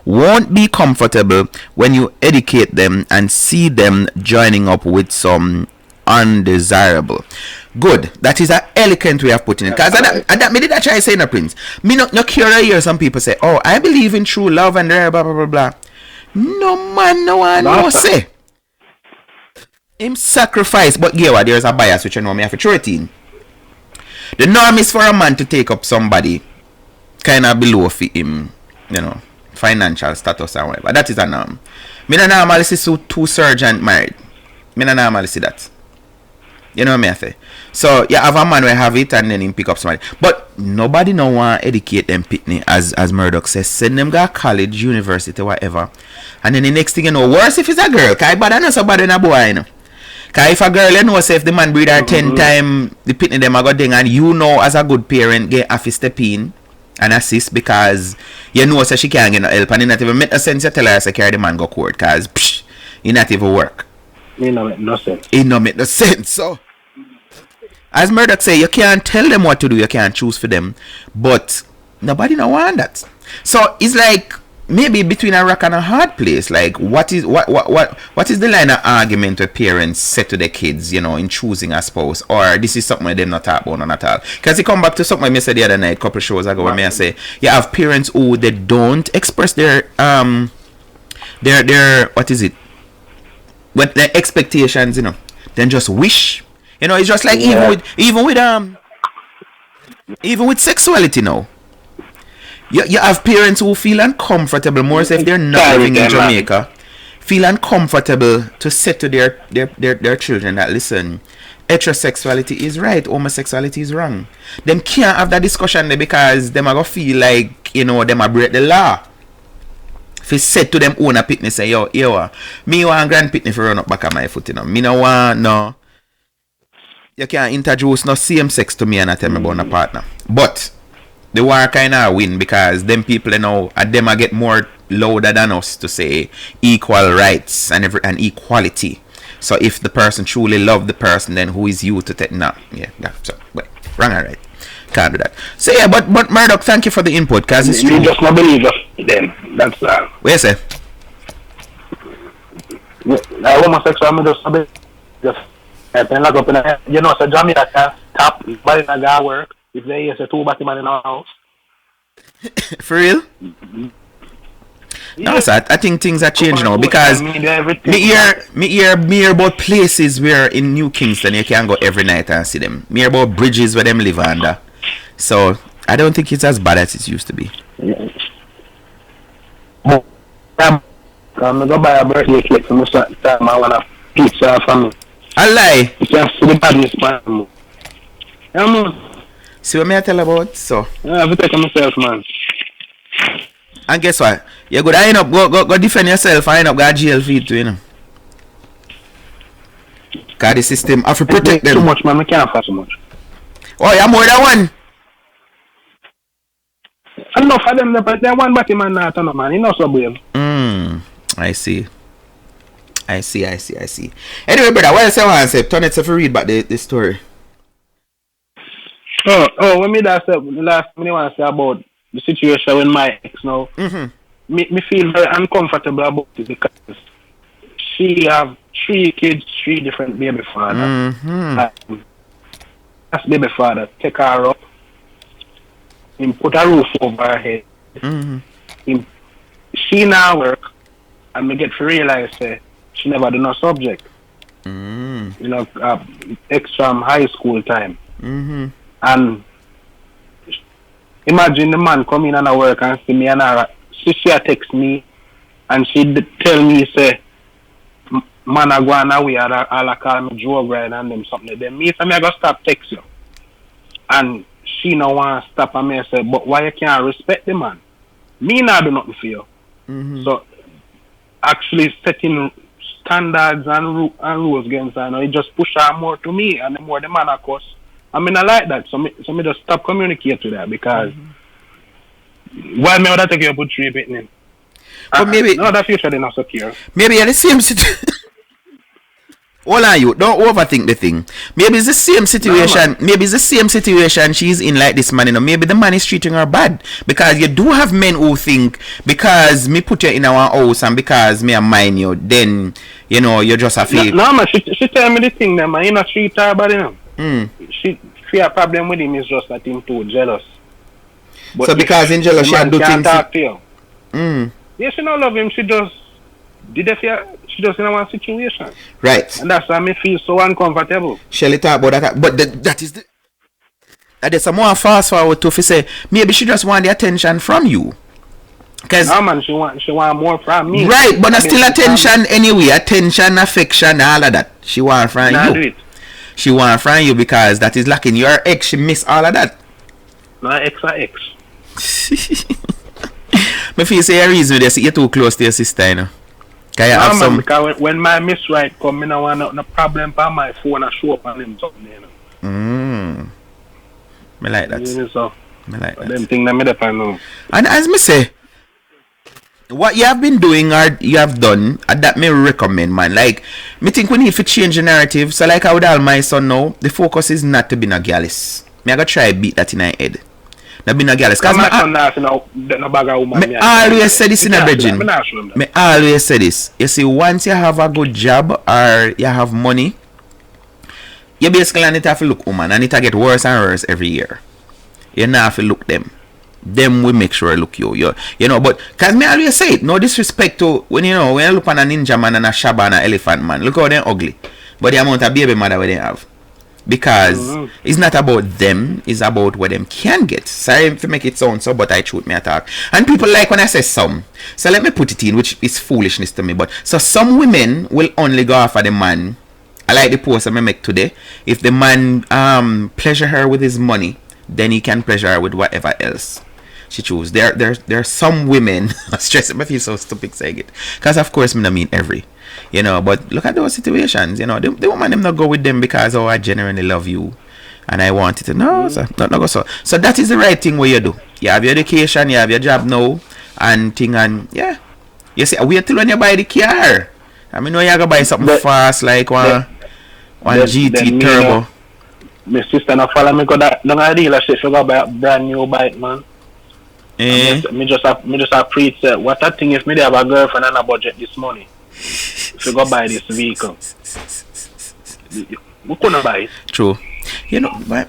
won't be comfortable when you educate them and see them joining up with some undesirable. Good. That is an elegant way of putting it. Because that me did that try saying a Prince. Me not curious hear some people say, oh, I believe in true love and blah blah blah blah. No man, no one no say. Him sacrifice, but yeah, what there's a bias which you know me have to throw it in. The norm is for a man to take up somebody kind of below for him, you know, financial status and whatever. That is a norm. Me no normally see 2 sergeant married. Me not normally see that. You know what I say? So you have a man where have it and then him pick up somebody. But nobody no want educate them pitney as Murdoch says. Send them go college, university, whatever. And then the next thing you know, worse if it's a girl. Cause bad not so bad than a boy, you know. Cause if a girl you know say if the man breed her 10 times the pitney them a go ding, and you know as a good parent get have to step in and assist because you know so she can't get no help, and it not even make no sense you tell her to carry the man go court cause it not even work. It don't make no sense. It don't make no sense. So as Murdoch say, you can't tell them what to do, you can't choose for them, but nobody no want that. So it's like maybe between a rock and a hard place. Like what is the line of argument where parents say to their kids, you know, in choosing a spouse, or this is something they not talk about none at all? Because it come back to something I said the other night, couple shows ago, where I say you have parents who they don't express their what is it? With their expectations, you know, then just wish. You know, it's just like even with sexuality now. You have parents who feel uncomfortable, more so if they're not living in Jamaica, feel uncomfortable to say to their children that listen, heterosexuality is right, homosexuality is wrong. Them can't have that discussion there because them are gonna feel like, you know, them are break the law. If you said to them own a pitney, say, yo, me want grand pitney for run up back on my foot, you know. Me no want, no. You can't introduce no same sex to me and I tell me about a partner. But the war kind of win because them people, you know, and them I get more louder than us to say equal rights and equality. So if the person truly love the person, then who is you to take? Nah, yeah, so wait, wrong or right? Can't do that. So yeah, but Murdoch, thank you for the input, cause it's true. You just not believe them. That's all. What you say? Homosexual, me just not just lock up in a, you know, so Jamaica can tap, but in a guy work. If they hear say two batty man in our house. For real? No, sir, I think things are changing now because me hear about places where in New Kingston you can go every night and see them. Me hear about bridges where them live under. So I don't think it's as bad as it used to be. I'm go buy a birthday cake for most of the time. I want a pizza from me. I lie. You can see the badness man. Yeah, man. See what me I tell about? So I have to take myself, man. And guess what? You go end up go defend yourself and end up go jail for it too, you know. Cause the system have to protect them. Too much, man. I can't afford so much. Oh, you're more than one. Enough of them, but they're one batty man not on, man. You know so brave. I see. Anyway, brother, what else you want to say? Turn it to read back the story. Oh, when me that say, the last thing I want to say about the situation with my ex now, me feel very uncomfortable about it because she have 3 kids, 3 different baby fathers. That's baby father take her up, him put a roof over her head. She now work, and me get to realize she never do no subject. You know, extra high school time. And imagine the man come in and I work and see me and she text me and she tell me say man I go on away and I call me drug ride and them something. Then me say me I go stop text you. And she no want to stop and me say, but why you can't respect the man? Me not do nothing for you. So actually setting standards and rules against her, it just push her more to me and the more the man of course. I mean, I like that, so me just stop communicating to that because why me would I take you up with 3 bit? But maybe no, that future they not secure. Maybe at the same situation. Hold on, you don't overthink the thing. Maybe it's the same situation. Maybe it's the same situation she's in like this man. You know, maybe the man is treating her bad because you do have men who think because me put you in our house and because me I mind you, then you know you just have to. No, man, she tell me the thing, man. You not treat her bad, you know. She a problem with him is just that him too jealous. But so because in jealous she do things. Talk to you. Yeah, she don't love him. She just did it for she just in one situation. Right. And that's why me feel so uncomfortable. Shelly talk about that, but that is the. There's some more fast forward to say maybe she just want the attention from you. Cause no man, she want more from me. Right, but not still attention anyway. Attention, affection, all of that. She want from Nah, you. do it. She want from you because that is lacking. Your ex, she miss all of that. No, X or X. Me feel say a reason they say you're too close to your sister, you know. Can you No, have man, some? because when my miss right come, I don't want no problem for my phone and show up on him something, you know. Me like that. You know, so. Me like that. Them thing that me depend on. And as me say, what you have been doing or you have done, that me recommend, man. Like, me think we need to change the narrative. So like I would all my son now, the focus is not to be no gallus. Me I go try beat that in my head. Not be no gallus. Cause my son not no bag of woman. me always say this in a bedroom. Me always say this. You see, once you have a good job or you have money, you basically need to have to look woman, and it get worse and worse every year. You not have to look them. Them we make sure look you know, but cause me always say it, no disrespect to when you look on a ninja man and a shaba and a elephant man, look how they ugly. But the amount of baby mother where they have. Because it's not about them, it's about what them can get. Sorry if I make it sound so, but I truth me attack. And people like when I say some. So let me put it in, which is foolishness to me. But so some women will only go after the man. I like the post I make today. If the man pleasure her with his money, then he can pleasure her with whatever else she choose. There are some women stress me feel so stupid saying it. Because of course me not mean every. You know, but look at those situations, you know, the woman them not go with them because I genuinely love you and I want it to know. So not go so that is the right thing what you do. You have your education, you have your job now and thing, and yeah. You see, wait till when you buy the car. I mean, when you go buy something fast like one GT Turbo. My sister not follow me go that long a dealership she go buy a brand new bike, man. Me just have preach what that thing if me have a girlfriend and a budget this money. She go buy this vehicle. We couldn't buy it. True. You know, but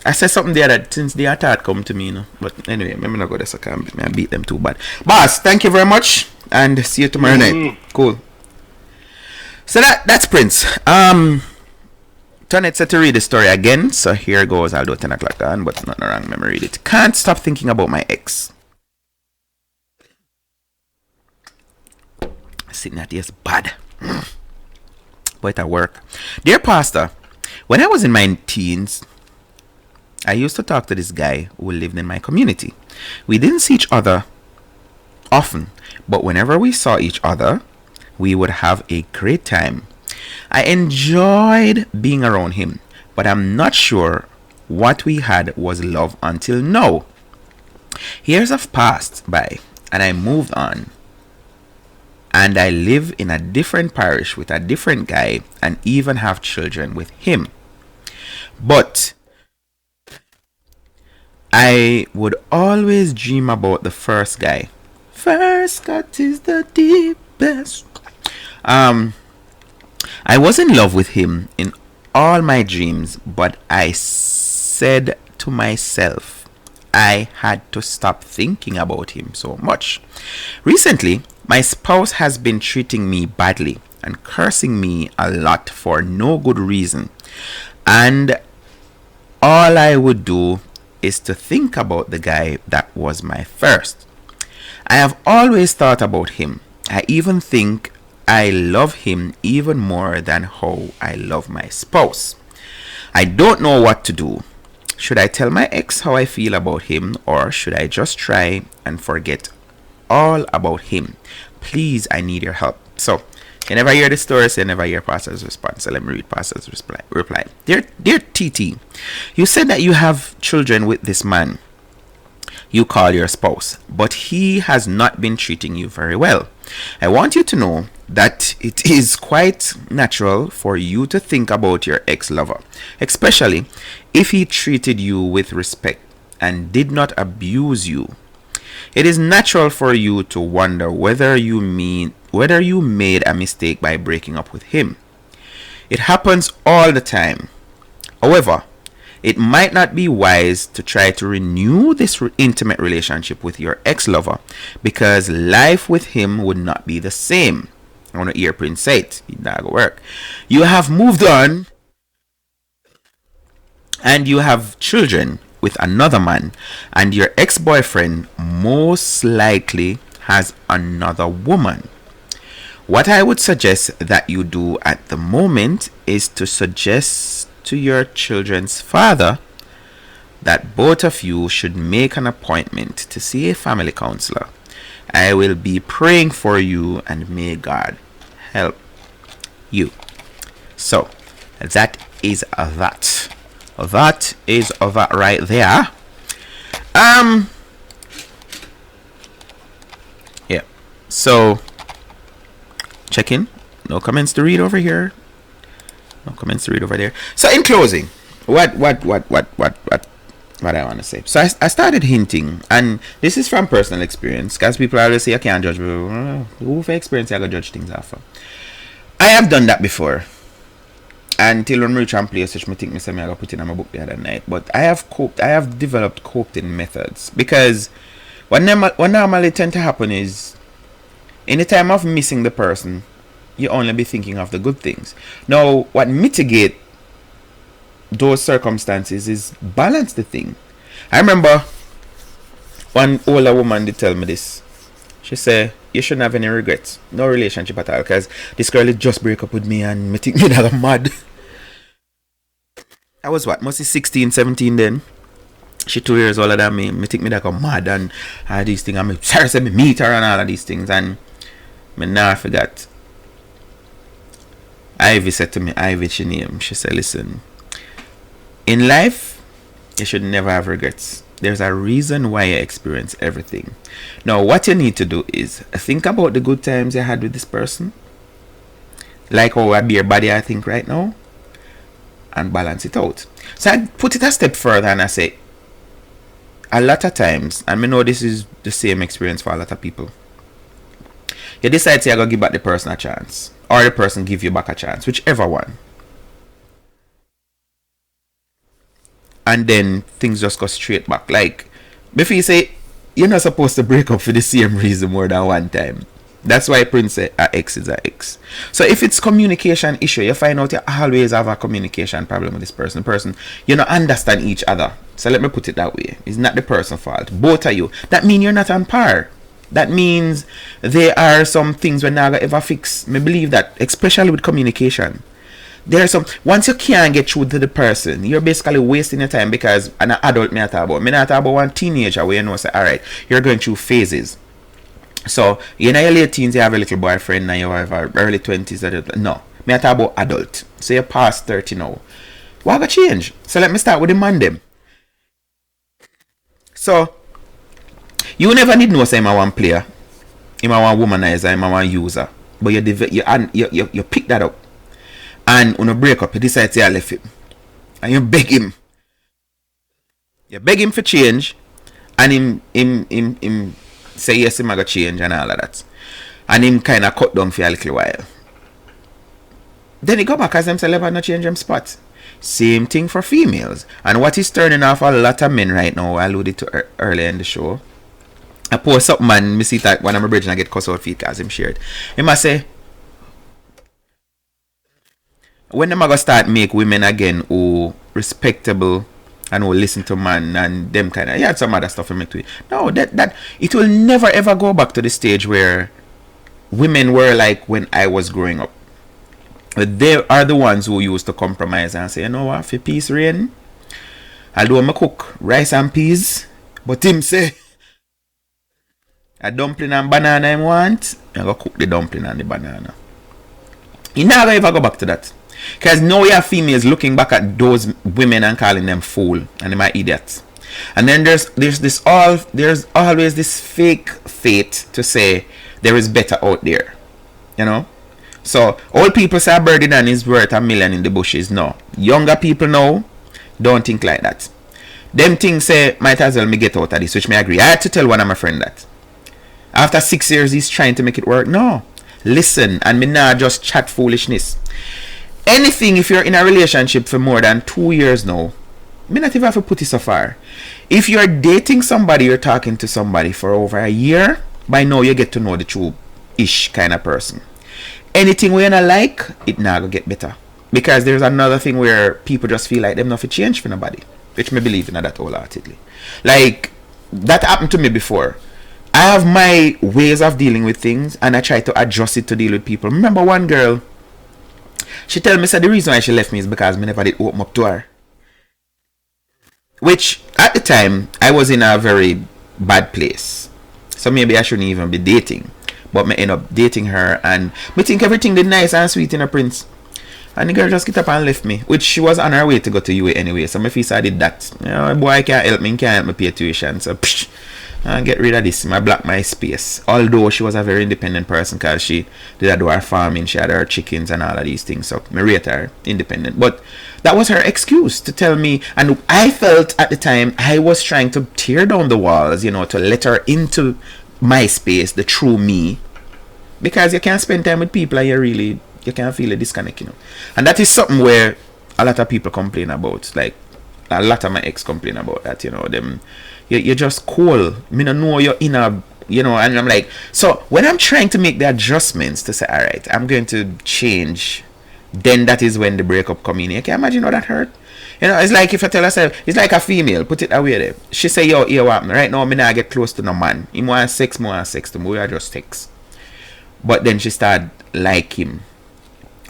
I said something there that since the attack come to me, you know. But anyway, I'm not go there so I beat them too bad. Boss, thank you very much and see you tomorrow night. Cool. So that's Prince. Tonette said to read the story again, so here goes. I'll do 10 o'clock on, but not wrong. Let me read it. Can't stop thinking about my ex. Sitting at this bad. But at work. Dear Pastor, when I was in my teens, I used to talk to this guy who lived in my community. We didn't see each other often, but whenever we saw each other, we would have a great time. I enjoyed being around him, but I'm not sure what we had was love until now. Years have passed by, and I moved on. And I live in a different parish with a different guy and even have children with him. But I would always dream about the first guy. First cut is the deepest. I was in love with him in all my dreams, but I said to myself, I had to stop thinking about him so much. Recently, my spouse has been treating me badly and cursing me a lot for no good reason. And all I would do is to think about the guy that was my first. I have always thought about him. I even think I love him even more than how I love my spouse. I don't know what to do. Should I tell my ex how I feel about him, or should I just try and forget all about him? Please, I need your help. So, you never hear the story, so you never hear Pastor's response. So let me read Pastor's reply. Dear TT, you said that you have children with this man you call your spouse, but he has not been treating you very well. I want you to know that it is quite natural for you to think about your ex-lover, especially if he treated you with respect and did not abuse you. It is natural for you to wonder whether you made a mistake by breaking up with him. It happens all the time. However, it might not be wise to try to renew this intimate relationship with your ex-lover because life with him would not be the same. I want to hear Prince say it. It not work. You have moved on and you have children with another man, and your ex-boyfriend most likely has another woman. What I would suggest that you do at the moment is to suggest to your children's father that both of you should make an appointment to see a family counselor. I will be praying for you, and may God help you. So that is that. That is that right there. Yeah. So check in. No comments to read over here. No comments to read over there. So in closing, what I want to say. So I started hinting, and this is from personal experience, because people always say I can't judge people. Who for experience I gotta judge things after. I have done that before. Until when reach and place, which I think I gotta put in my book the other night. But I have developed coping methods, because what normally tend to happen is in the time of missing the person, you only be thinking of the good things. Now, what mitigate those circumstances is balance the thing. I remember one older woman did tell me this. She said, you shouldn't have any regrets. No relationship at all. Because this girl did just break up with me and me think me that I'm mad. I was what? Must be 16, 17 then. She 2 years older than me. Me think me that I'm mad and all these things. I'm sorry to me meet her and all of these things. And me now forgot. Ivy said to me, Ivy she name. She said, listen, in life, you should never have regrets. There's a reason why you experience everything. Now, what you need to do is think about the good times you had with this person. Like how I be your body, I think, right now. And balance it out. So I put it a step further and I say, a lot of times, and I know this is the same experience for a lot of people, you decide to go give back the person a chance. Or the person give you back a chance. Whichever one. And then things just go straight back. Like, before you say, you're not supposed to break up for the same reason more than one time. That's why Prince said a X is a X. So if it's communication issue, you find out you always have a communication problem with this person. The person, you don't understand each other. So let me put it that way. It's not the person's fault. Both of you. That means you're not on par. That means there are some things we're not going to ever fix. I believe that, especially with communication. There's some, once you can't get through to the person, you're basically wasting your time, because an adult me not talk about. Me not talk about one teenager where you know say, alright, you're going through phases. So in your late teens you have a little boyfriend, now you have early 20s. No. Me not talk about adult. So you're past 30 now. What got change? So let me start with the man them. So you never need no say I'm a one player. I'm a one womanizer, I'm a one user. But you pick that up. And when you break up, you decide to left him. And you beg him. You beg him for change. And him say yes, him gonna change and all of that. And him kind of cut down for a little while. Then he go back as himself and not change him spot. Same thing for females. And what is turning off a lot of men right now, I alluded to earlier in the show. I post up man, me see that when I'm a bridge and I get cuss out feet because him shared. He must say, when them gonna start make women again who respectable and who listen to man and them kind of, yeah, some other stuff to make to it. No, that it will never ever go back to the stage where women were like when I was growing up. But they are the ones who used to compromise and say, you know what, for peace reign, I'll do my cook rice and peas, but him say a dumpling and banana him want, I go cook the dumpling and the banana. He never ever go back to that. Because now we have females looking back at those women and calling them fool and them are idiots. And then there's always this fake faith to say there is better out there. You know? So old people say a birdie dan is worth $1 million in the bushes. No. Younger people now don't think like that. Them things say might as well me get out of this, which me agree. I had to tell one of my friend that. After 6 years he's trying to make it work. No. Listen, and me not just chat foolishness. Anything, if you're in a relationship for more than 2 years now, me not even have to put it so far. If you're dating somebody, you're talking to somebody for over a year, by now you get to know the true-ish kind of person. Anything we not like, it not gonna get better. Because there's another thing where people just feel like them not to change for nobody. which me believe in that wholeheartedly. Like, that happened to me before. I have my ways of dealing with things, and I try to adjust it to deal with people. Remember one girl, she tell me, said the reason why she left me is because me never did open up to her. Which, at the time, I was in a very bad place. So maybe I shouldn't even be dating. But me end up dating her, and me think everything did nice and sweet in a prince. And the girl just get up and left me, which she was on her way to go to UA anyway. So my face I did that. You know, boy can't help me, can't help me pay tuition. So psh, and get rid of this. I block my space. Although she was a very independent person, because she did do her farming, she had her chickens and all of these things. So me rate her independent. But that was her excuse to tell me, and I felt at the time I was trying to tear down the walls, you know, to let her into my space, the true me. Because you can't spend time with people and you can't feel a disconnect, you know. And that is something where a lot of people complain about. Like, a lot of my ex complain about that, you know. Them, you're just cool. Me don't know you're in a, you know. And I'm like, so when I'm trying to make the adjustments to say, all right, I'm going to change, then that is when the breakup come in. You can imagine how that hurt. You know, it's like if I tell herself, it's like a female, put it away there. She say, yo, here what right now, me not get close to no man. He want sex, me want sex to me. We are just sex. But then she start like him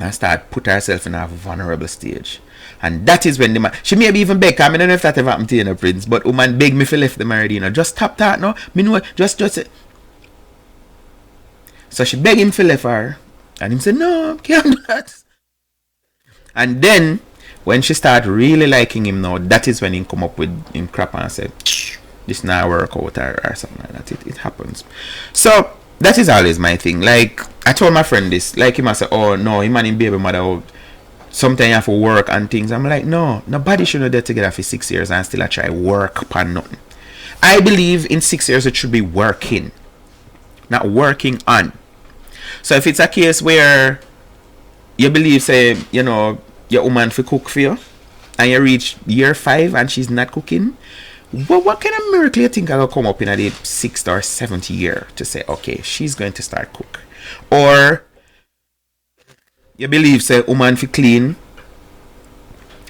and start put herself in a vulnerable stage. And that is when the man, she maybe even beg, I don't know if that ever happened to you, you know, Prince, but woman beg me for left the married, you know, just stop that, no, me know, just so she beg him for left her, and him say, no, can't do that. And then, when she start really liking him now, that is when he come up with him crap and say, this not work out or something like that. It happens. So, that is always my thing. Like, I told my friend this, like him I say, oh no, him and him baby mother out. Sometimes you have to work and things. I'm like, no, nobody should not get together for 6 years and still try work upon nothing. I believe in 6 years it should be working, not working on. So if it's a case where you believe, say, you know, your woman for cook for you, and you reach year 5 and she's not cooking, what kind of miracle you think will come up in the 6th or 7th year to say, okay, she's going to start cook? Or you believe, say, woman for clean,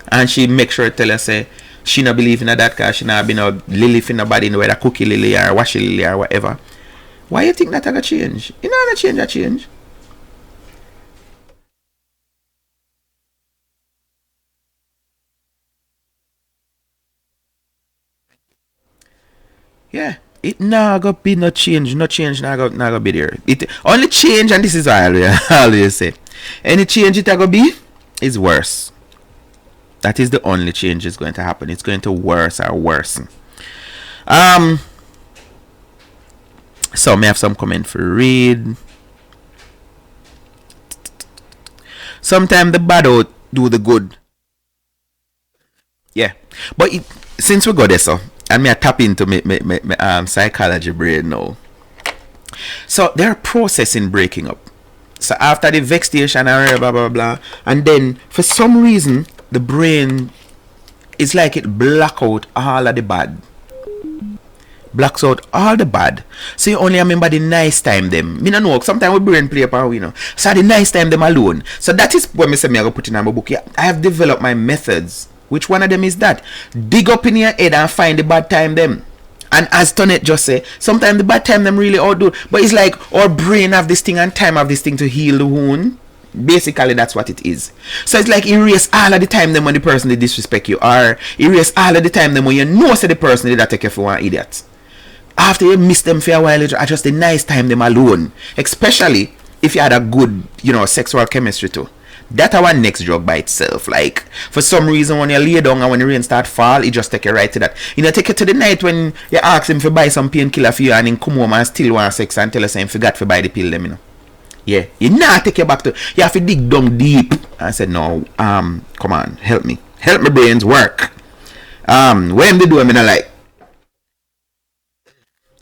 and she make sure to tell her, say, she not believe in that because she not been a lily for nobody, no whether cookie lily or wash lily or whatever. Why you think that I got change? You know that change, that change. Yeah, it not gonna be no change not gonna be there. It only change, and this is what I always say. Any change it gonna be is worse. That is the only change is going to happen. It's going to worse or worsen. So may have some comment for read. Sometimes the bad out do the good. Yeah, but since we got there, so and me I tap into my psychology brain now. So there are processes in breaking up. So after the vexation and blah blah blah, and then for some reason the brain is like it black out all of the bad. Blacks out all the bad. So you only remember the nice time them. Me no know. Sometimes we brain play upon we know. So the nice time them alone. So that is when me say me I go put in my book. Yeah, I have developed my methods. Which one of them is that? Dig up in your head and find the bad time them. And as Tonet just say, sometimes the bad time them really outdo. But it's like our brain have this thing and time have this thing to heal the wound. Basically that's what it is. So it's like erase all of the time them when the person they disrespect you, or erase all of the time them when you know say the person did that take you for one idiot. After you miss them for a while, just the nice time them alone. Especially if you had a good, you know, sexual chemistry too. That's our next drug by itself. Like, for some reason when you lay down and when the rain start fall, it just take you right to that. You know, take you to the night when you ask him to buy some painkiller for you and then come home and still want sex and tell us him forgot to buy the pill them, you know. Yeah, you not take you back to, you have to dig down deep and say, no, come on, help me my brains work. When they do I mean, I like,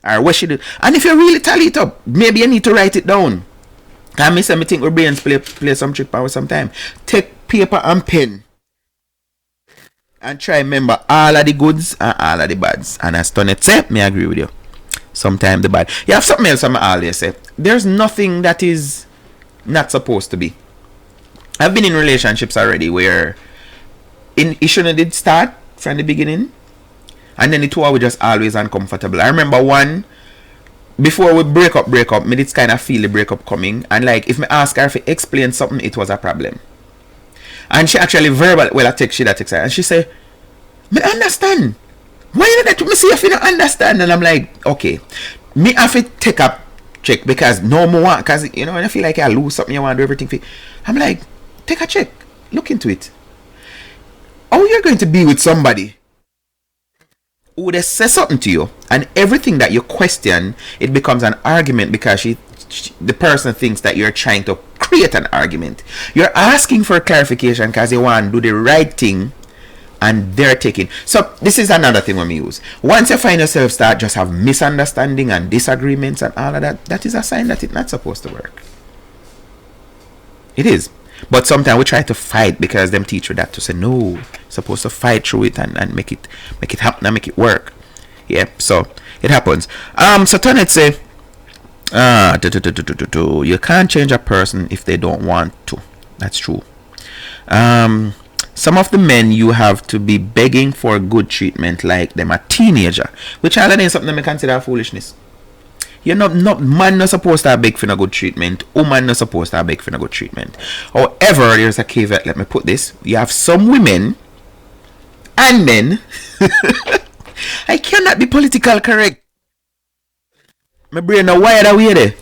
or what she do, and if you really tally it up, maybe you need to write it down. Can me say me think our brains play some trick power sometime. Take paper and pen and try remember all of the goods and all of the bads. And as Tonet say, me agree with you. Sometimes the bad. You have something else I always say. There's nothing that is not supposed to be. I've been in relationships already where it shouldn't did start from the beginning. And then the two are just always uncomfortable. I remember one, before we break up, me did kind of feel the breakup coming. And like, if me ask her to explain something, it was a problem. And she actually I text her. And she say, me understand. Why you let me see if you don't understand? And I'm like, okay. Me have to take a check because no more. Because, you know, when I feel like I lose something, you want to do everything. I'm like, take a check. Look into it. How you're going to be with somebody who they say something to you and everything that you question, it becomes an argument because the person thinks that you're trying to create an argument. You're asking for clarification because you want to do the right thing and they're taking. So this is another thing when we use. Once you find yourself start just have misunderstanding and disagreements and all of that, that is a sign that it's not supposed to work. It is. But sometimes we try to fight because them teach you that to say no, supposed to fight through it and make it happen and make it work. Yeah, so it happens. So Tonette say, you can't change a person if they don't want to. That's true. Some of the men you have to be begging for good treatment like them a teenager, which all is something I consider foolishness. You're not man not supposed to beg for no good treatment. Woman not supposed to beg for no good treatment. However, there's a caveat. Let me put this. You have some women and men. I cannot be political correct. My brain now wired that way there.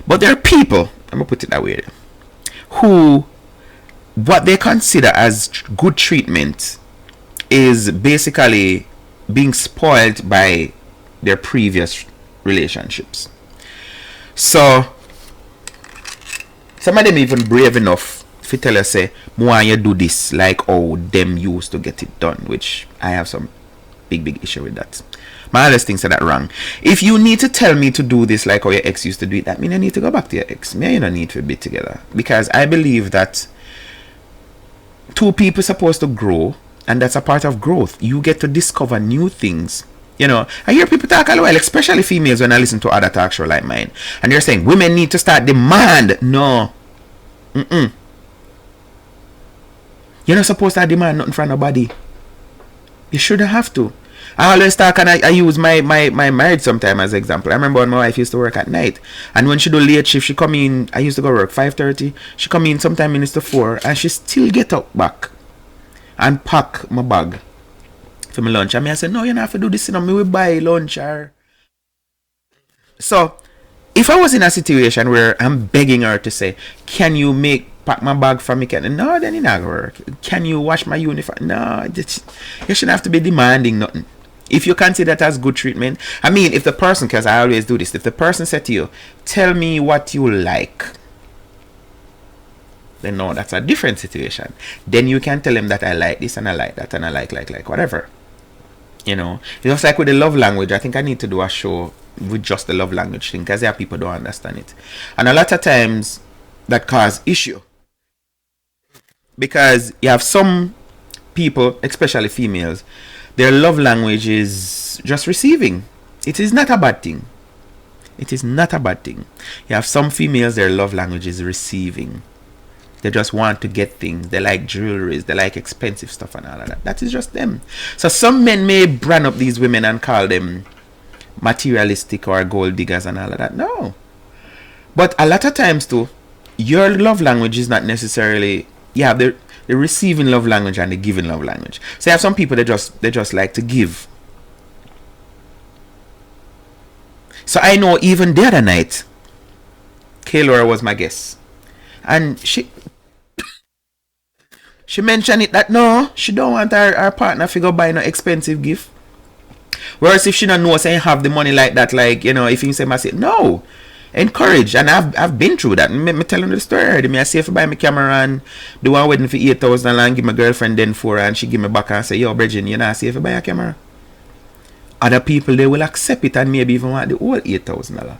But there are people, I'm gonna put it that way there, who what they consider as good treatment is basically being spoiled by their previous relationships. So some of them even brave enough to tell us say, why you do this like how them used to get it done, which I have some big issue with that. My other things are that wrong. If you need to tell me to do this like how your ex used to do it, that means I need to go back to your ex. Me, you don't need to be together. Because I believe that two people supposed to grow, and that's a part of growth. You get to discover new things. You know, I hear people talk a while, especially females, when I listen to other talk show like mine, and they're saying women need to start demand. No. You're not supposed to demand nothing from nobody. You shouldn't have to. I always talk and I use my marriage sometime as an example. I remember when my wife used to work at night, and when she do late shift, she come in. I used to go work 5:30. She come in sometime minutes to 4, and she still get up back and pack my bag for my lunch. And I said, no, you don't have to do this. You know, me will buy lunch. Or... So, if I was in a situation where I'm begging her to say, can you pack my bag for me? No, then it not work. Can you wash my uniform? No, you shouldn't have to be demanding nothing. If you consider that as good treatment, I mean, if the person, because I always do this, if the person said to you, tell me what you like, then no, that's a different situation. Then you can tell him that I like this and I like that and I like whatever. You know, it's just like with the love language. I think I need to do a show with just the love language thing, because there are people who don't understand it, and a lot of times that cause issue, because you have some people, especially females, their love language is just receiving. It is not a bad thing. It is not a bad thing. You have some females, their love language is receiving. They just want to get things. They like jewelries. They like expensive stuff and all of that. That is just them. So some men may brand up these women and call them materialistic or gold diggers and all of that. No. But a lot of times too, your love language is not necessarily... You have the receiving love language and the giving love language. So you have some people that just like to give. So I know even the other night, Kaylora was my guest. And she mentioned it that no, she don't want her partner to go buy no expensive gift. Whereas if she don't know say have the money like that, like, you know, if you say no, encourage. And I've been through that. Me telling the story already. I say if I buy my camera and do one wedding for $8,000 and give my girlfriend then for her, and she give me back and say, yo, Bridget, you know, see if I buy a camera. Other people, they will accept it and maybe even want the whole $8,000.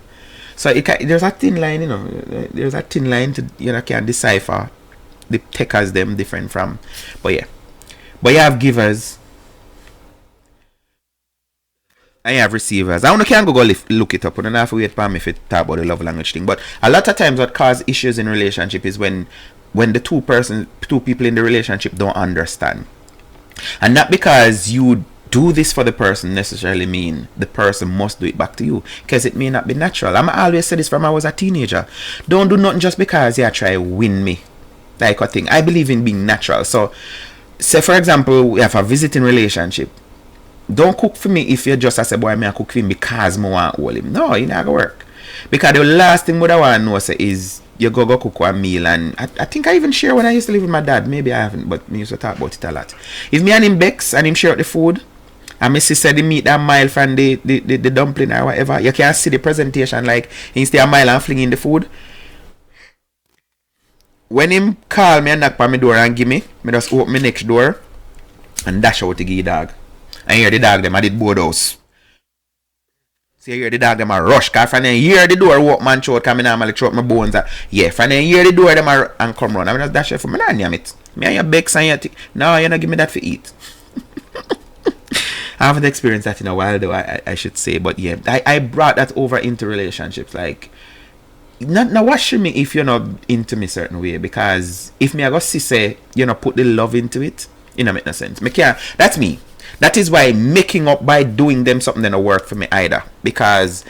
So there's a thin line, you know. There's a thin line to, you know, can decipher the takers them different from. But yeah. But you have givers. And you have receivers. I can go look it up. I don't have to wait for me if it talk about the love language thing. But a lot of times what causes issues in relationship is when the two people in the relationship don't understand. And not because you do this for the person necessarily mean the person must do it back to you, because it may not be natural. I'm always say this from I was a teenager. Don't do nothing just because you try to win me, like a thing. I believe in being natural. So say for example, we have a visiting relationship. Don't cook for me if you just say, boy, I cook for him because I want to hold him. No, it not gonna work. Because the last thing I want to know say is you go cook a meal. And I think I even share when I used to live with my dad. Maybe I haven't, but we used to talk about it a lot. If me and him bex and him share the food, and my sister the meat that mile from the dumpling or whatever, you can't see the presentation like he stay a mile and fling in the food. When him call me and knock on my door and give me just open my next door and dash out to give the dog. And hear the dog them, I did board house. So you hear the dog them a rush, cause from then hear the door walk man throat, cause I normally throw my bones. Yeah, from then hear the door them and come run. I just dash it for me, not name it. Me and your bex and your no, you not give me that for eat. I haven't experienced that in a while though, I should say. But yeah, I brought that over into relationships. Like, not watch me if you're not into me certain way, because if me I go see say you know put the love into it, you know make no sense. Me can't, that's me. That is why making up by doing them something don't work for me either. Because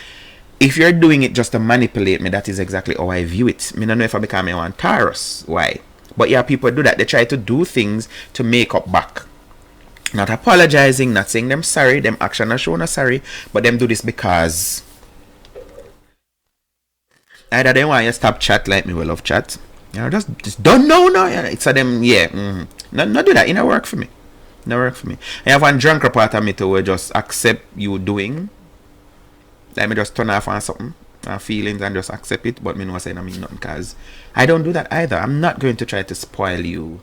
if you're doing it just to manipulate me, that is exactly how I view it. I don't know if I become a one Taurus. Why? But yeah, people do that. They try to do things to make up back. Not apologizing, not saying them sorry, them action not showing sorry, but them do this because either they want you stop chat like me will love chat. You know, just don't know no. You know, it's a them not do that. It don't work for me. No work for me. I have one drunker part of me to where just accept you doing. Let me just turn off on something, feelings, and just accept it. But me no saying I mean nothing, because I don't do that either. I'm not going to try to spoil you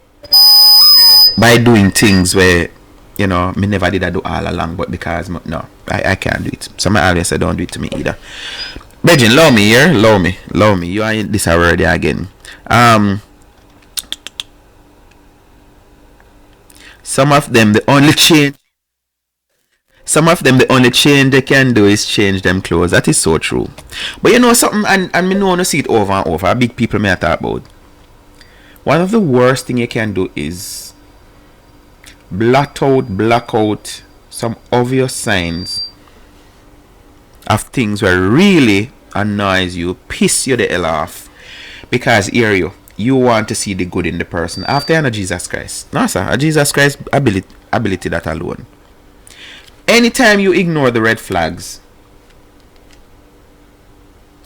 by doing things where you know me never did I do all along. But because no, I can't do it. So I always say don't do it to me either. Virgin, love me here, love me. You are in this already again. Some of them the only change they can do is change them clothes. That is so true. But you know something, and me know no see it over and over. Big people may talk about. One of the worst thing you can do is block out some obvious signs of things where really annoys you, piss you the hell off. Because here you want to see the good in the person. After you know Jesus Christ. No sir, a Jesus Christ ability that alone. Anytime you ignore the red flags.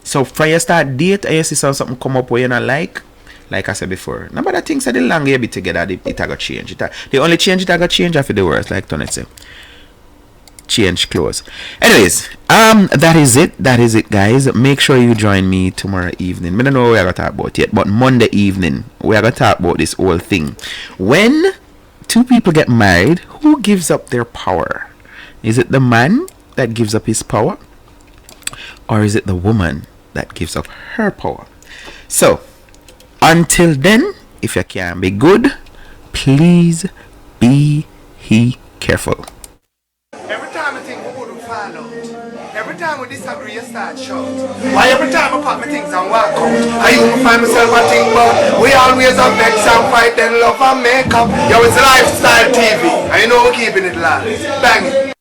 So when you start date and you see something come up where you not like I said before, nobody thinks that the longer you be together, it got change. The only change it got change after the worst, like Tony said. Change clothes. Anyways, that is it guys. Make sure you join me tomorrow evening. I don't know what we're gonna talk about yet, but Monday evening we're gonna talk about this whole thing. When two people get married, who gives up their power? Is it the man that gives up his power, or is it the woman that gives up her power? So until then, if you can be good, please be careful. Every time we disagree, you start shout. Why every time I pack my things and walk out, I even find myself a thing about we always have vex and fight, then love and make up. Yo, it's Lifestyle TV, and you know we're keeping it live. Bang it.